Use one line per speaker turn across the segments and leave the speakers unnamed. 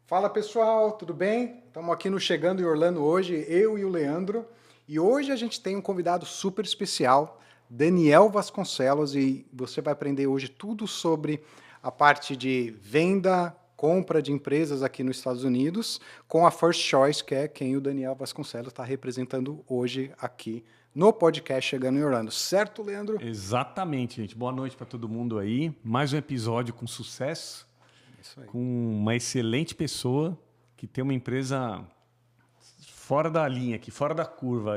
Fala pessoal, tudo bem? Estamos aqui no Chegando em Orlando hoje, eu e o Leandro. E hoje a gente tem um convidado super especial, Daniel Vasconcelos, e você vai aprender hoje tudo sobre a parte de venda, compra de empresas aqui nos Estados Unidos, com a First Choice, que é quem o Daniel Vasconcelos está representando hoje aqui no podcast Chegando em Orlando. Certo, Leandro?
Exatamente, gente. Boa noite para todo mundo aí. Mais um episódio com sucesso,
Isso aí.
com uma excelente pessoa que tem uma empresa fora da linha, aqui, fora da curva.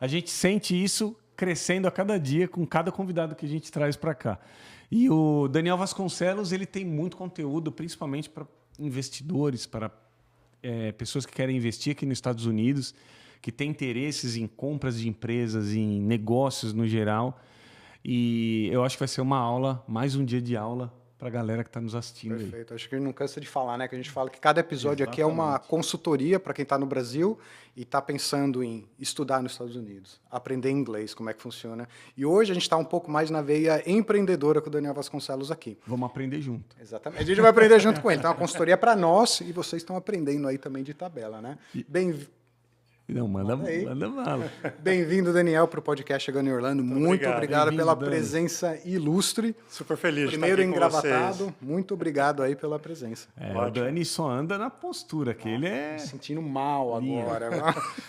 A gente sente isso crescendo a cada dia com cada convidado que a gente traz para cá. E o Daniel Vasconcelos, ele tem muito conteúdo, principalmente para investidores, para pessoas que querem investir aqui nos Estados Unidos, que têm interesses em compras de empresas, em negócios no geral. E eu acho que vai ser uma aula, mais um dia de aula para a galera que está nos assistindo.
Perfeito. Acho que não cansa de falar, né? Que a gente fala que cada episódio aqui é uma
Exatamente.
consultoria para quem está no Brasil e está pensando em estudar nos Estados Unidos, aprender inglês, como é que funciona. E hoje a gente está um pouco mais na veia empreendedora com o Daniel Vasconcelos aqui.
Vamos aprender junto.
Exatamente. A gente vai aprender junto com ele. Então, é uma consultoria para nós e vocês estão aprendendo aí também de tabela, né?
Não, manda
aí.
bala.
Bem-vindo, Daniel, para o podcast Chegando em Orlando. Muito obrigado
Bem-vindo,
pela
Dani.
presença ilustre.
Super feliz de
Primeiro
estar aqui com
engravatado.
vocês.
Muito obrigado aí pela presença.
O Dani só anda na postura, que ele é...
Me sentindo mal
Linha.
agora.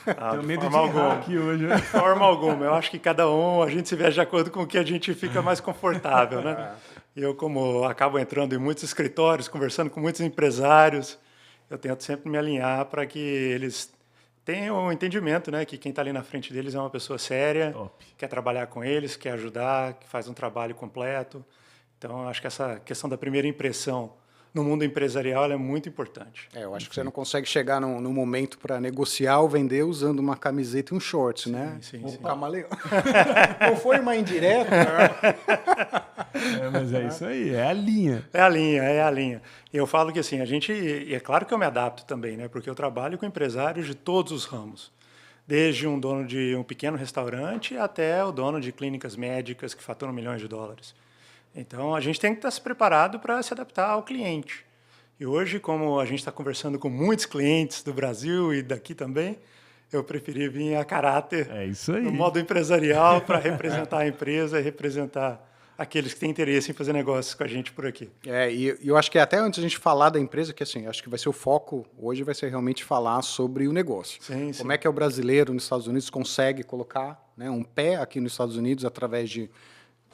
Tenho
De
medo de
forma
errar
alguma.
aqui hoje.
De forma alguma. Eu acho que cada um, a gente se vê de acordo com o que a gente fica mais confortável, né? Eu, como acabo entrando em muitos escritórios, conversando com muitos empresários, eu tento sempre me alinhar para que eles tenham o entendimento, né? Que quem está ali na frente deles é uma pessoa séria,
Top.
quer trabalhar com eles, quer ajudar, que faz um trabalho completo. Então, eu acho que essa questão da primeira impressão no mundo empresarial ela é muito importante.
Eu acho que você não consegue chegar no momento para negociar ou vender usando uma camiseta e um shorts, né?
sim,
Ou
sim.
camaleão. Não foi uma indireta?
Mas é isso aí, é a linha.
É a linha, é a linha. E eu falo que assim, e é claro que eu me adapto também, né? Porque eu trabalho com empresários de todos os ramos. Desde um dono de um pequeno restaurante até o dono de clínicas médicas que faturam milhões de dólares. Então, a gente tem que estar se preparado para se adaptar ao cliente. E hoje, como a gente está conversando com muitos clientes do Brasil e daqui também, eu preferi vir a caráter
É isso aí.
no modo empresarial para representar a empresa e representar aqueles que têm interesse em fazer negócios com a gente por aqui.
E eu acho que até antes a gente falar da empresa, que assim, acho que vai ser o foco hoje, vai ser realmente falar sobre o negócio.
Sim,
Como
sim.
é que o brasileiro nos Estados Unidos consegue colocar, né, um pé aqui nos Estados Unidos através de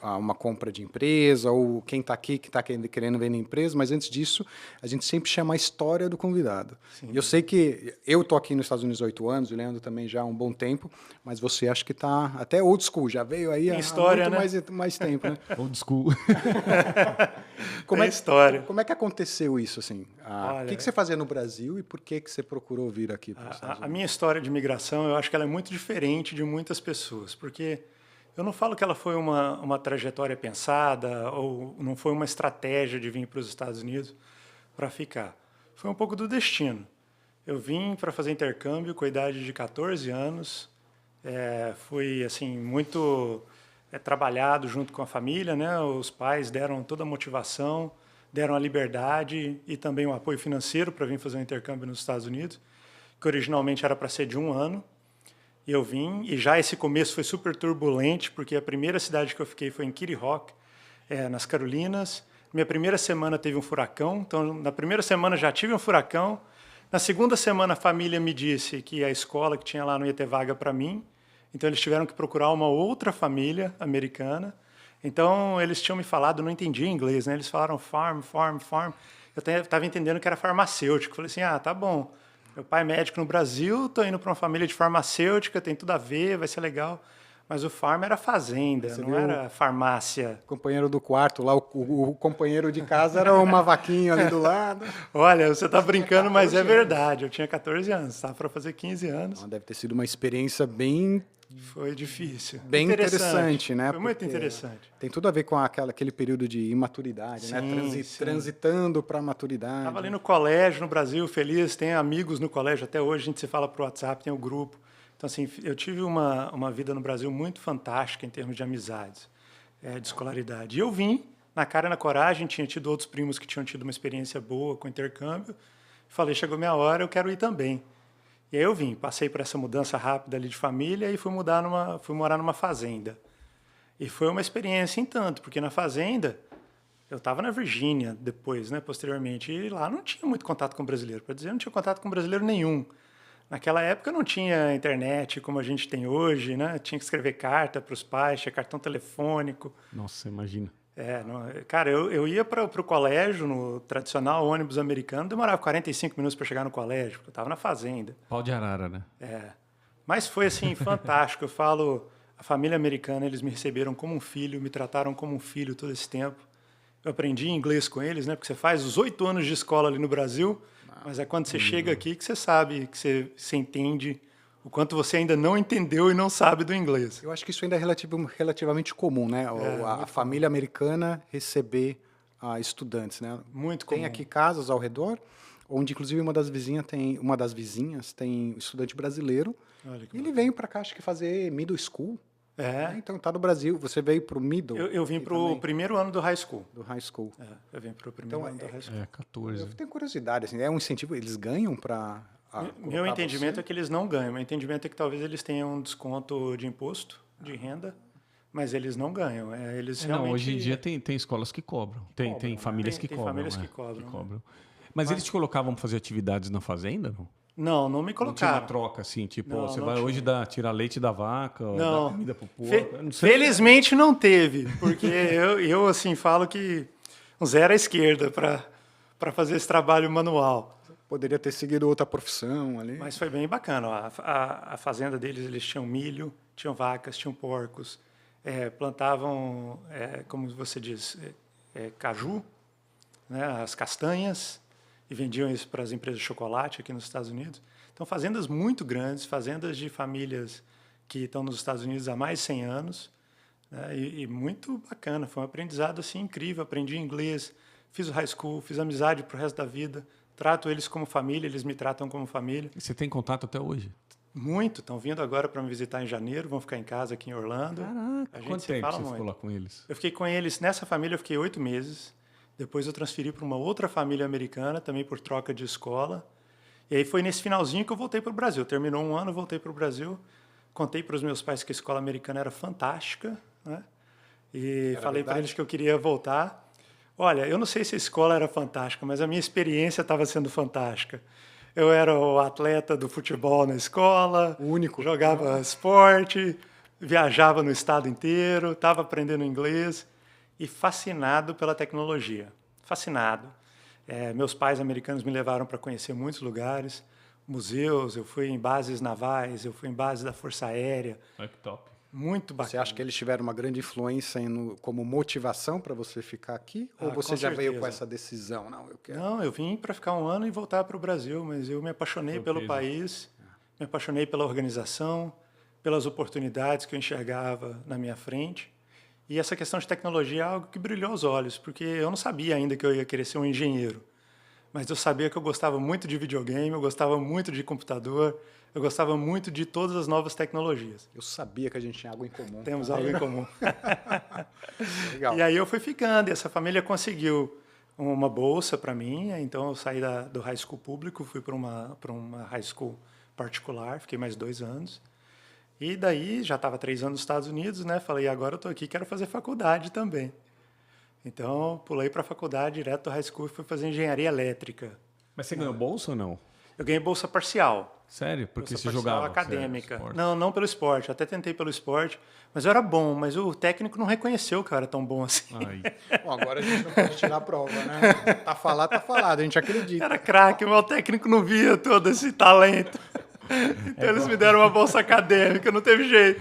uma compra de empresa, ou quem está aqui que está querendo vender empresa, mas antes disso, a gente sempre chama a história do convidado.
Sim.
E eu sei que eu estou aqui nos Estados Unidos há 8 anos, o Leandro também já há um bom tempo, mas você acho que está até old school, já veio aí há
história,
muito
né?
mais tempo, né?
Old school.
Como
Tem história.
Como é que aconteceu isso, assim? O
Olha,
que você fazia no Brasil e por que você procurou vir aqui para os Estados
A
Unidos?
minha história de migração, eu acho que ela é muito diferente de muitas pessoas, porque eu não falo que ela foi uma trajetória pensada ou não foi uma estratégia de vir para os Estados Unidos para ficar. Foi um pouco do destino. Eu vim para fazer intercâmbio com a idade de 14 anos, fui assim muito trabalhado junto com a família, né? Os pais deram toda a motivação, deram a liberdade e também o apoio financeiro para vir fazer um intercâmbio nos Estados Unidos, que originalmente era para ser de 1 ano. E eu vim, e já esse começo foi super turbulente, porque a primeira cidade que eu fiquei foi em Kitty Hawk, nas Carolinas. Minha primeira semana teve um furacão, então na primeira semana já tive um furacão. Na segunda semana a família me disse que a escola que tinha lá não ia ter vaga para mim, então eles tiveram que procurar uma outra família americana. Então eles tinham me falado, eu não entendia inglês, né? Eles falaram farm. Eu estava entendendo que era farmacêutico. Falei assim, tá bom. Meu pai é médico no Brasil, estou indo para uma família de farmacêutica, tem tudo a ver, vai ser legal. Mas o farm era fazenda, não era farmácia.
Companheiro do quarto lá, o companheiro de casa era uma vaquinha ali do lado.
Olha, você está brincando, mas é verdade. Eu tinha 14 anos, estava para fazer 15 anos.
Deve ter sido uma experiência bem
Foi difícil.
Bem interessante, né?
Foi muito
Porque
interessante.
Tem tudo a ver com aquele período de imaturidade, né?
Sim, sim.
Transitando para a maturidade.
Estava ali no colégio, no Brasil, feliz. Tenho amigos no colégio até hoje. A gente se fala por WhatsApp, tem o grupo. Então, assim, eu tive uma vida no Brasil muito fantástica em termos de amizades, de escolaridade. E eu vim, na cara e na coragem, tinha tido outros primos que tinham tido uma experiência boa com intercâmbio. Falei, chegou minha hora, eu quero ir também. E aí eu vim, passei por essa mudança rápida ali de família e fui morar numa fazenda. E foi uma experiência em tanto, porque na fazenda eu estava na Virgínia depois, né, posteriormente, e lá não tinha muito contato com brasileiro. Para dizer, não tinha contato com brasileiro nenhum. Naquela época não tinha internet como a gente tem hoje, né? Tinha que escrever carta para os pais, tinha cartão telefônico.
Nossa, imagina.
Cara, eu ia para o colégio, no tradicional ônibus americano, demorava 45 minutos para chegar no colégio, porque eu estava na fazenda.
Pau de arara, né?
Mas foi, assim, fantástico. Eu falo, a família americana, eles me receberam como um filho, me trataram como um filho todo esse tempo. Eu aprendi inglês com eles, né? Porque você faz os 8 anos de escola ali no Brasil, mas é quando você chega aqui que você sabe, que você entende o quanto você ainda não entendeu e não sabe do inglês.
Eu acho que isso ainda é relativamente comum, né? A família americana receber estudantes, né?
Muito comum.
Tem aqui casas ao redor, onde inclusive uma das vizinhas tem estudante brasileiro.
Olha que
E ele veio para cá, acho que fazer middle school.
É.
Né? Então tá no Brasil. Você veio para o middle?
Eu vim para o primeiro ano do high school.
Do high school.
Eu vim para o primeiro ano do high school.
14.
Eu tenho curiosidade, assim, é um incentivo, eles ganham para...
Meu entendimento é que eles não ganham. Meu entendimento é que talvez eles tenham um desconto de imposto, de renda, mas eles não ganham. Eles realmente...
Não, hoje em dia tem escolas que cobram. Tem famílias que
tem
cobram.
famílias que cobram.
Mas eles te colocavam para fazer atividades na fazenda, não?
Não me
Não tinha
colocaram.
uma troca assim, tipo,
Não,
você
não
vai
tinha.
hoje tirar leite da vaca, ou
Não.
dar comida pro porco. Eu não sei.
Felizmente não teve, porque eu assim falo que um zero à esquerda para fazer esse trabalho manual.
Poderia ter seguido outra profissão ali.
Mas foi bem bacana. A fazenda deles, eles tinham milho, tinham vacas, tinham porcos, plantavam, como você diz, caju, né, as castanhas, e vendiam isso para as empresas de chocolate aqui nos Estados Unidos. Então, fazendas muito grandes, fazendas de famílias que estão nos Estados Unidos há mais de 100 anos, né, e muito bacana. Foi um aprendizado assim, incrível. Aprendi inglês, fiz o high school, fiz amizade para o resto da vida. Trato eles como família, eles me tratam como família.
E você tem contato até hoje?
Muito. Estão vindo agora para me visitar em janeiro, vão ficar em casa aqui em Orlando.
Caraca,
A gente
quanto
se
tempo
fala
você
muito.
ficou lá com eles?
Eu fiquei com eles, nessa família eu fiquei 8 meses. Depois eu transferi para uma outra família americana, também por troca de escola. E aí foi nesse finalzinho que eu voltei para o Brasil. Terminou um ano, eu voltei para o Brasil. Contei para os meus pais que a escola americana era fantástica, né? E falei para eles que eu queria voltar. Olha, eu não sei se a escola era fantástica, mas a minha experiência estava sendo fantástica. Eu era o atleta do futebol na escola,
O único.
jogava esporte, viajava no estado inteiro, estava aprendendo inglês e fascinado pela tecnologia. Fascinado. Meus pais americanos me levaram para conhecer muitos lugares, museus, eu fui em bases navais, eu fui em bases da Força Aérea.
Olha que top.
Muito bacana.
Você acha que eles tiveram uma grande influência como motivação para você ficar aqui? Ou você
com
já veio com
certeza.
essa decisão? Não, eu quero.
Não, eu vim para ficar um ano e voltar para o Brasil, mas eu me apaixonei pelo país, me apaixonei pela organização, pelas oportunidades que eu enxergava na minha frente. E essa questão de tecnologia é algo que brilhou os olhos, porque eu não sabia ainda que eu ia querer ser um engenheiro. Mas eu sabia que eu gostava muito de videogame, eu gostava muito de computador, eu gostava muito de todas as novas tecnologias.
Eu sabia que a gente tinha algo em comum.
Temos algo em comum.
Legal.
E aí eu fui ficando, e essa família conseguiu uma bolsa para mim, então eu saí do high school público, fui para uma high school particular, fiquei mais 2 anos. E daí, já estava 3 anos nos Estados Unidos, né? Falei, agora eu estou aqui, quero fazer faculdade também. Então, pulei para a faculdade, direto do high school, e fui fazer engenharia elétrica.
Mas você ganhou bolsa ou não?
Eu ganhei bolsa parcial.
Sério? Porque
Bolsa
você
parcial
jogava?
acadêmica.
Sério, esporte?
Não pelo esporte. Até tentei pelo esporte, mas eu era bom. Mas o técnico não reconheceu que eu era tão bom assim.
Ai.
Bom, agora a gente não pode tirar a prova, né? Tá falado, a gente acredita.
Era craque, mas o técnico não via todo esse talento. Então eles me deram uma bolsa acadêmica, não teve jeito.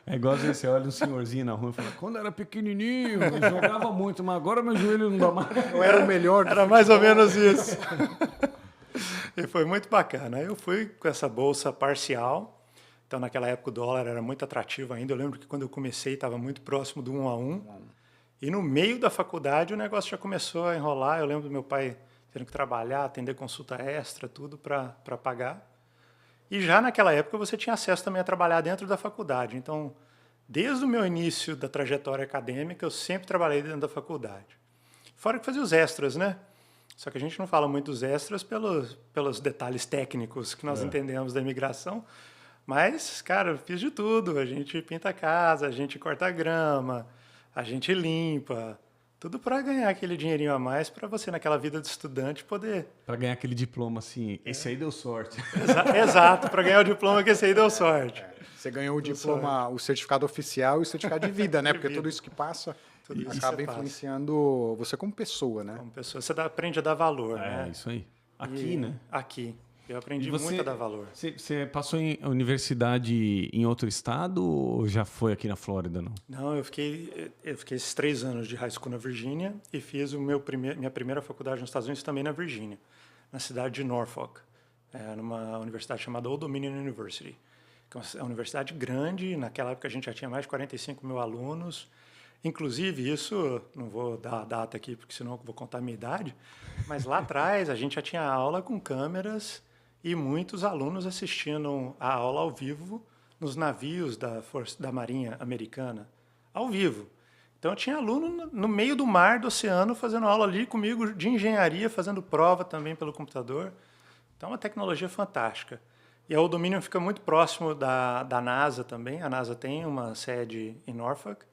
É igual às vezes você olha um senhorzinho na rua e fala, quando era pequenininho, eu jogava muito, mas agora meu joelho não dá mais.
Eu era o melhor.
Era mais ou menos isso. E foi muito bacana. Eu fui com essa bolsa parcial. Então, naquela época, o dólar era muito atrativo ainda. Eu lembro que quando eu comecei, estava muito próximo do 1 a 1. E no meio da faculdade, o negócio já começou a enrolar. Eu lembro do meu pai tendo que trabalhar, atender consulta extra, tudo para pagar. E já naquela época, você tinha acesso também a trabalhar dentro da faculdade. Então, desde o meu início da trajetória acadêmica, eu sempre trabalhei dentro da faculdade. Fora que fazia os extras, né? Só que a gente não fala muito dos extras pelos detalhes técnicos que nós entendemos da imigração. Mas, cara, eu fiz de tudo. A gente pinta a casa, a gente corta a grama, a gente limpa. Tudo para ganhar aquele dinheirinho a mais para você, naquela vida de estudante, poder...
Para ganhar aquele diploma assim, esse aí deu sorte.
Exato, para ganhar o diploma que esse aí deu sorte.
Você ganhou o diploma, o certificado oficial e o certificado de vida, né? Porque
vida.
tudo isso que passa
Tudo isso
acaba
você passa.
influenciando você como pessoa, né?
Como pessoa, você aprende a dar valor,
É,
né?
isso aí. Aqui,
E
né?
Aqui. Eu aprendi
E você-
muito a dar valor.
Você passou em universidade em outro estado ou já foi aqui na Flórida, não?
Não, eu fiquei esses 3 anos de high school na Virgínia e fiz minha primeira faculdade nos Estados Unidos também na Virgínia, na cidade de Norfolk, numa universidade chamada Old Dominion University, que é uma universidade grande. Naquela época a gente já tinha mais de 45 mil alunos. Inclusive, isso, não vou dar a data aqui, porque senão eu vou contar a minha idade, mas lá atrás a gente já tinha aula com câmeras e muitos alunos assistindo a aula ao vivo nos navios da Marinha Americana, ao vivo. Então, eu tinha aluno no meio do mar, do oceano, fazendo aula ali comigo de engenharia, fazendo prova também pelo computador. Então, é uma tecnologia fantástica. E o domínio fica muito próximo da NASA também. A NASA tem uma sede em Norfolk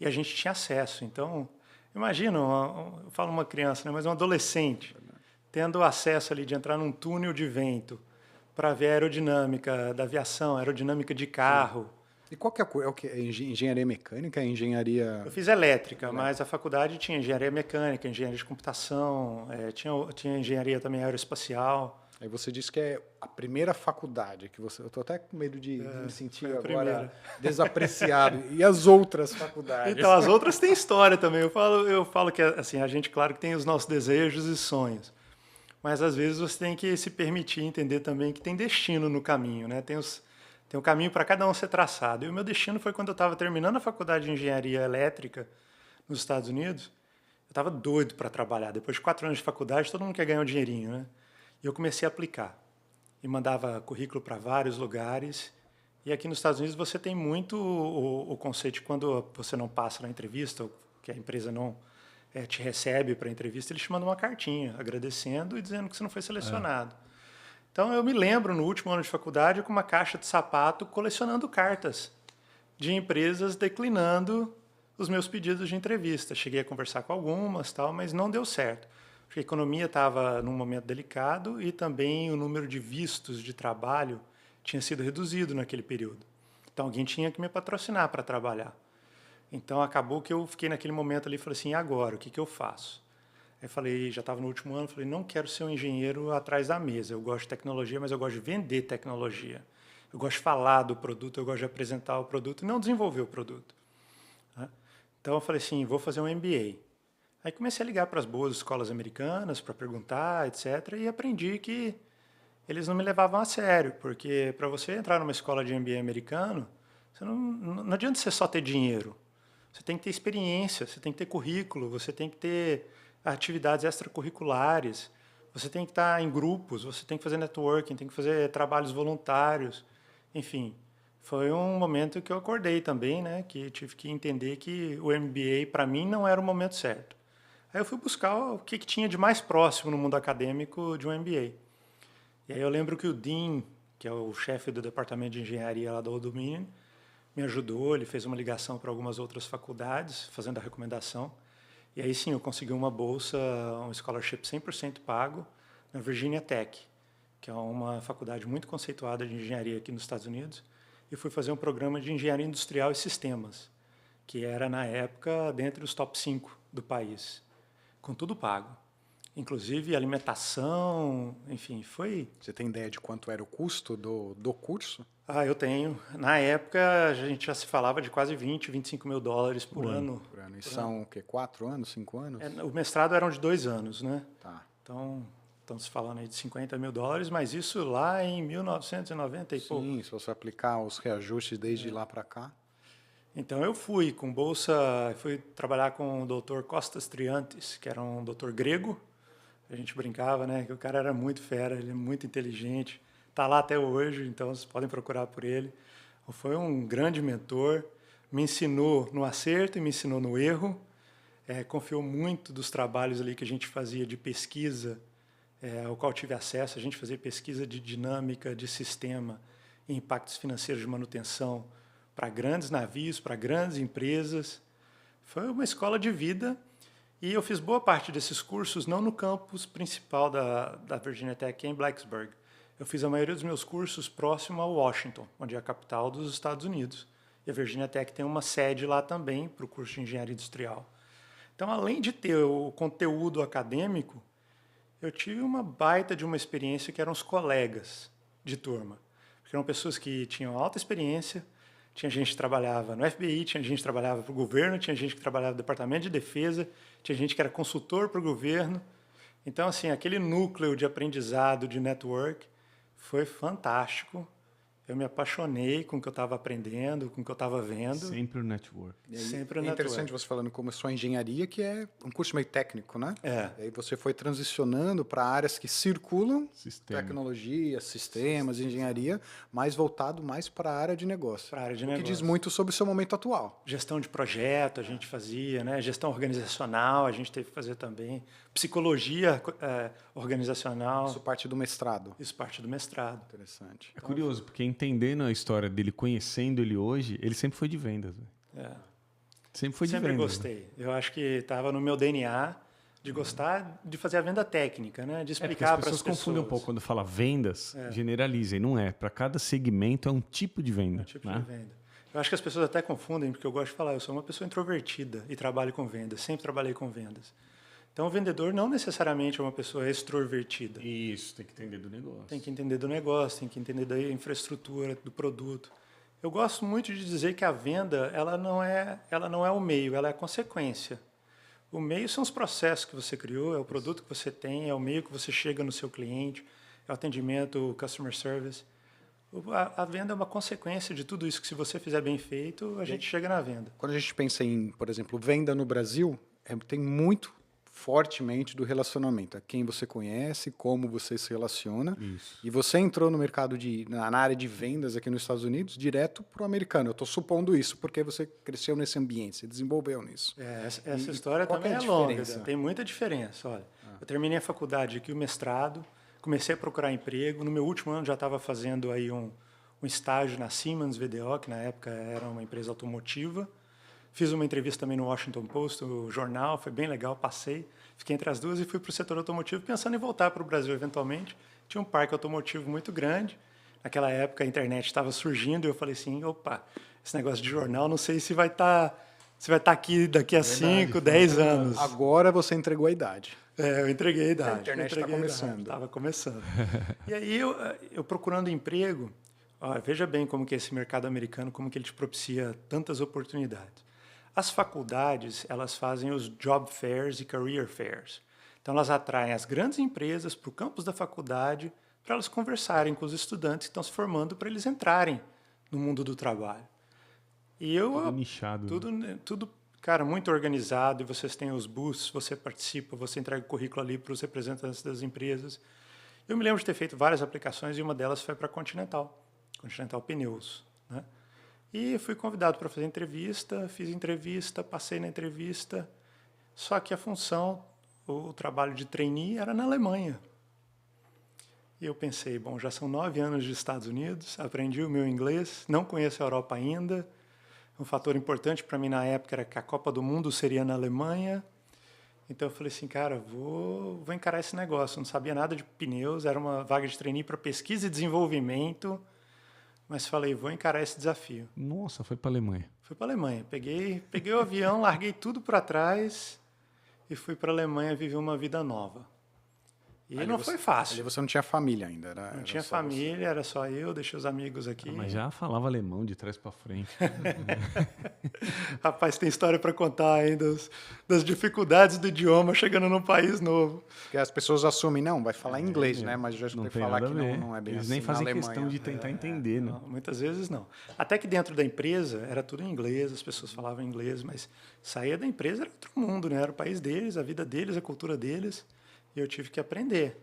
e a gente tinha acesso. Então, imagina, eu falo uma criança, né, mas um adolescente, tendo acesso ali de entrar num túnel de vento para ver a aerodinâmica da aviação, aerodinâmica de carro.
E qual que é o que? É engenharia mecânica? É engenharia...
Eu fiz elétrica, mas a faculdade tinha engenharia mecânica, engenharia de computação, tinha engenharia também aeroespacial.
Aí você disse que é a primeira faculdade que você... Eu estou até com medo de me sentir
foi a
agora
primeira.
desapreciado. E as outras faculdades?
Então, as outras têm história também. Eu falo que assim, a gente, claro, que tem os nossos desejos e sonhos. Mas, às vezes, você tem que se permitir entender também que tem destino no caminho, né? Tem um caminho para cada um ser traçado. E o meu destino foi quando eu estava terminando a faculdade de engenharia elétrica nos Estados Unidos. Eu estava doido para trabalhar. Depois de 4 anos de faculdade, todo mundo quer ganhar um dinheirinho, né? E eu comecei a aplicar. E mandava currículo para vários lugares. E aqui nos Estados Unidos você tem muito o conceito de quando você não passa na entrevista, ou que a empresa não te recebe para a entrevista, eles te mandam uma cartinha agradecendo e dizendo que você não foi selecionado. Então, eu me lembro, no último ano de faculdade, com uma caixa de sapato, colecionando cartas de empresas declinando os meus pedidos de entrevista. Cheguei a conversar com algumas, tal, mas não deu certo. Porque a economia estava num momento delicado e também o número de vistos de trabalho tinha sido reduzido naquele período. Então, alguém tinha que me patrocinar para trabalhar. Então, acabou que eu fiquei naquele momento ali e falei assim, e agora, o que eu faço? Aí falei, já estava no último ano, falei, não quero ser um engenheiro atrás da mesa. Eu gosto de tecnologia, mas eu gosto de vender tecnologia. Eu gosto de falar do produto, eu gosto de apresentar o produto e não desenvolver o produto. Então, eu falei assim, vou fazer um MBA. Aí comecei a ligar para as boas escolas americanas para perguntar, etc. E aprendi que eles não me levavam a sério, porque para você entrar numa escola de MBA americano, você não adianta você só ter dinheiro. Você tem que ter experiência, você tem que ter currículo, você tem que ter atividades extracurriculares, você tem que estar em grupos, você tem que fazer networking, tem que fazer trabalhos voluntários. Enfim, foi um momento que eu acordei também, né? Que tive que entender que o MBA, para mim, não era o momento certo. Aí eu fui buscar o que tinha de mais próximo no mundo acadêmico de um MBA. E aí eu lembro que o Dean, que é o chefe do departamento de engenharia lá do Old Dominion, me ajudou, ele fez uma ligação para algumas outras faculdades, fazendo a recomendação. E aí sim, eu consegui uma bolsa, um scholarship 100% pago na Virginia Tech, que é uma faculdade muito conceituada de engenharia aqui nos Estados Unidos, e fui fazer um programa de engenharia industrial e sistemas, que era, na época, dentre os top 5 do país, com tudo pago. Inclusive alimentação, enfim, foi...
Você tem ideia de quanto era o custo do curso?
Eu tenho. Na época, a gente já se falava de quase 20, 25 mil dólares por ano.
Por ano. E são o quê? 4 anos, 5 anos?
O mestrado eram de 2 anos, né?
Tá.
Então, estamos falando aí de 50 mil dólares, mas isso lá em 1990 e pouco.
Sim, se você aplicar os reajustes desde lá para cá.
Então, eu fui com bolsa, fui trabalhar com o doutor Costas Triantes, que era um doutor grego. A gente brincava, né? Que o cara era muito fera, ele é muito inteligente. Está lá até hoje, então vocês podem procurar por ele. Foi um grande mentor, me ensinou no acerto e me ensinou no erro. confiou muito dos trabalhos ali que a gente fazia de pesquisa, ao qual tive acesso. A gente fazia pesquisa de dinâmica de sistema e impactos financeiros de manutenção para grandes navios, para grandes empresas. Foi uma escola de vida e eu fiz boa parte desses cursos não no campus principal da Virginia Tech, em Blacksburg. Eu fiz a maioria dos meus cursos próximo a Washington, onde é a capital dos Estados Unidos. E a Virginia Tech tem uma sede lá também para o curso de engenharia industrial. Então, além de ter o conteúdo acadêmico, eu tive uma baita de uma experiência que eram os colegas de turma. Porque eram pessoas que tinham alta experiência, tinha gente que trabalhava no FBI, tinha gente que trabalhava para o governo, tinha gente que trabalhava no Departamento de Defesa, tinha gente que era consultor para o governo. Então, assim, aquele núcleo de aprendizado, de network, foi fantástico. Eu me apaixonei com o que eu estava aprendendo, com o que eu estava vendo.
Sempre o network.
Sempre o
É interessante
network.
você falando como começou a engenharia, que é um curso meio técnico, né? E aí você foi transicionando para áreas que circulam, tecnologia, sistemas, engenharia, mas voltado mais para a área de negócio.
Para a área de
o que
negócio.
diz muito sobre o seu momento atual.
Gestão de projeto a gente fazia, né? Gestão organizacional a gente teve que fazer também. Psicologia organizacional.
Isso parte do mestrado.
Isso parte do mestrado.
Interessante.
É curioso, porque entendendo a história dele, conhecendo ele hoje, ele sempre foi de vendas. Sempre foi de
Sempre
vendas.
gostei. Eu acho que estava no meu DNA de gostar de fazer a venda técnica, né? De explicar para as pessoas.
Confundem um pouco quando fala vendas, generalizem, não é? Para cada segmento é um tipo de venda.
De venda. Eu acho que as pessoas até confundem, porque eu gosto de falar, eu sou uma pessoa introvertida e trabalho com vendas, sempre trabalhei com vendas. Então, o vendedor não necessariamente é uma pessoa extrovertida.
Isso, tem que entender do negócio.
Tem que entender do negócio, tem que entender da infraestrutura, do produto. Eu gosto muito de dizer que a venda ela não é o meio, ela é a consequência. O meio são os processos que você criou, é o produto que você tem, é o meio que você chega no seu cliente, é o atendimento, o customer service. A venda é uma consequência de tudo isso, que se você fizer bem feito, a gente chega na venda.
Quando a gente pensa em, por exemplo, venda no Brasil, tem muito fortemente do relacionamento, a quem você conhece, como você se relaciona.
Isso.
E você entrou no mercado na área de vendas aqui nos Estados Unidos direto para o americano. Eu estou supondo isso porque você cresceu nesse ambiente, você desenvolveu nisso.
Essa história também é longa, tem muita diferença. Olha, eu terminei a faculdade aqui, o mestrado, comecei a procurar emprego. No meu último ano já estava fazendo aí um estágio na Siemens VDO, que na época era uma empresa automotiva. Fiz uma entrevista também no Washington Post, o jornal, foi bem legal, passei. Fiquei entre as duas e fui para o setor automotivo, pensando em voltar para o Brasil eventualmente. Tinha um parque automotivo muito grande. Naquela época a internet estava surgindo e eu falei assim, opa, esse negócio de jornal, não sei se vai estar aqui daqui a 5, 10 anos.
Agora você entregou a idade.
Eu entreguei a idade.
A internet está começando.
Estava começando. E aí eu procurando emprego, veja bem como que esse mercado americano, como que ele te propicia tantas oportunidades. As faculdades, elas fazem os job fairs e career fairs. Então, elas atraem as grandes empresas para o campus da faculdade para elas conversarem com os estudantes que estão se formando para eles entrarem no mundo do trabalho. E
tudo nichado.
Tudo, cara, muito organizado. E vocês têm os booths, você participa, você entrega o currículo ali para os representantes das empresas. Eu me lembro de ter feito várias aplicações e uma delas foi para a Continental Pneus, né? E fui convidado para fazer entrevista, fiz entrevista, passei na entrevista, só que a função, o trabalho de trainee era na Alemanha. E eu pensei, bom, já são 9 anos de Estados Unidos, aprendi o meu inglês, não conheço a Europa ainda. Um fator importante para mim na época era que a Copa do Mundo seria na Alemanha. Então eu falei assim, cara, vou encarar esse negócio. Eu não sabia nada de pneus, era uma vaga de trainee para pesquisa e desenvolvimento. Mas falei, vou encarar esse desafio.
Nossa, foi para a Alemanha.
Fui para a Alemanha. Peguei o avião, larguei tudo para trás e fui para a Alemanha viver uma vida nova. E não foi fácil.
Ali você não tinha família ainda, né?
Não tinha família, era só eu, deixei os amigos aqui.
Mas já falava alemão de trás para frente.
Rapaz, tem história para contar ainda das dificuldades do idioma chegando num país novo.
Porque as pessoas assumem, não, vai falar inglês, né? Mas já
não
escutei falar que não é bem
Eles
assim.
nem fazem
na Alemanha.
questão de tentar entender, né?
Não, muitas vezes não. Até que dentro da empresa era tudo em inglês, as pessoas falavam inglês, mas saía da empresa era outro mundo, né? Era o país deles, a vida deles, a cultura deles, e eu tive que aprender.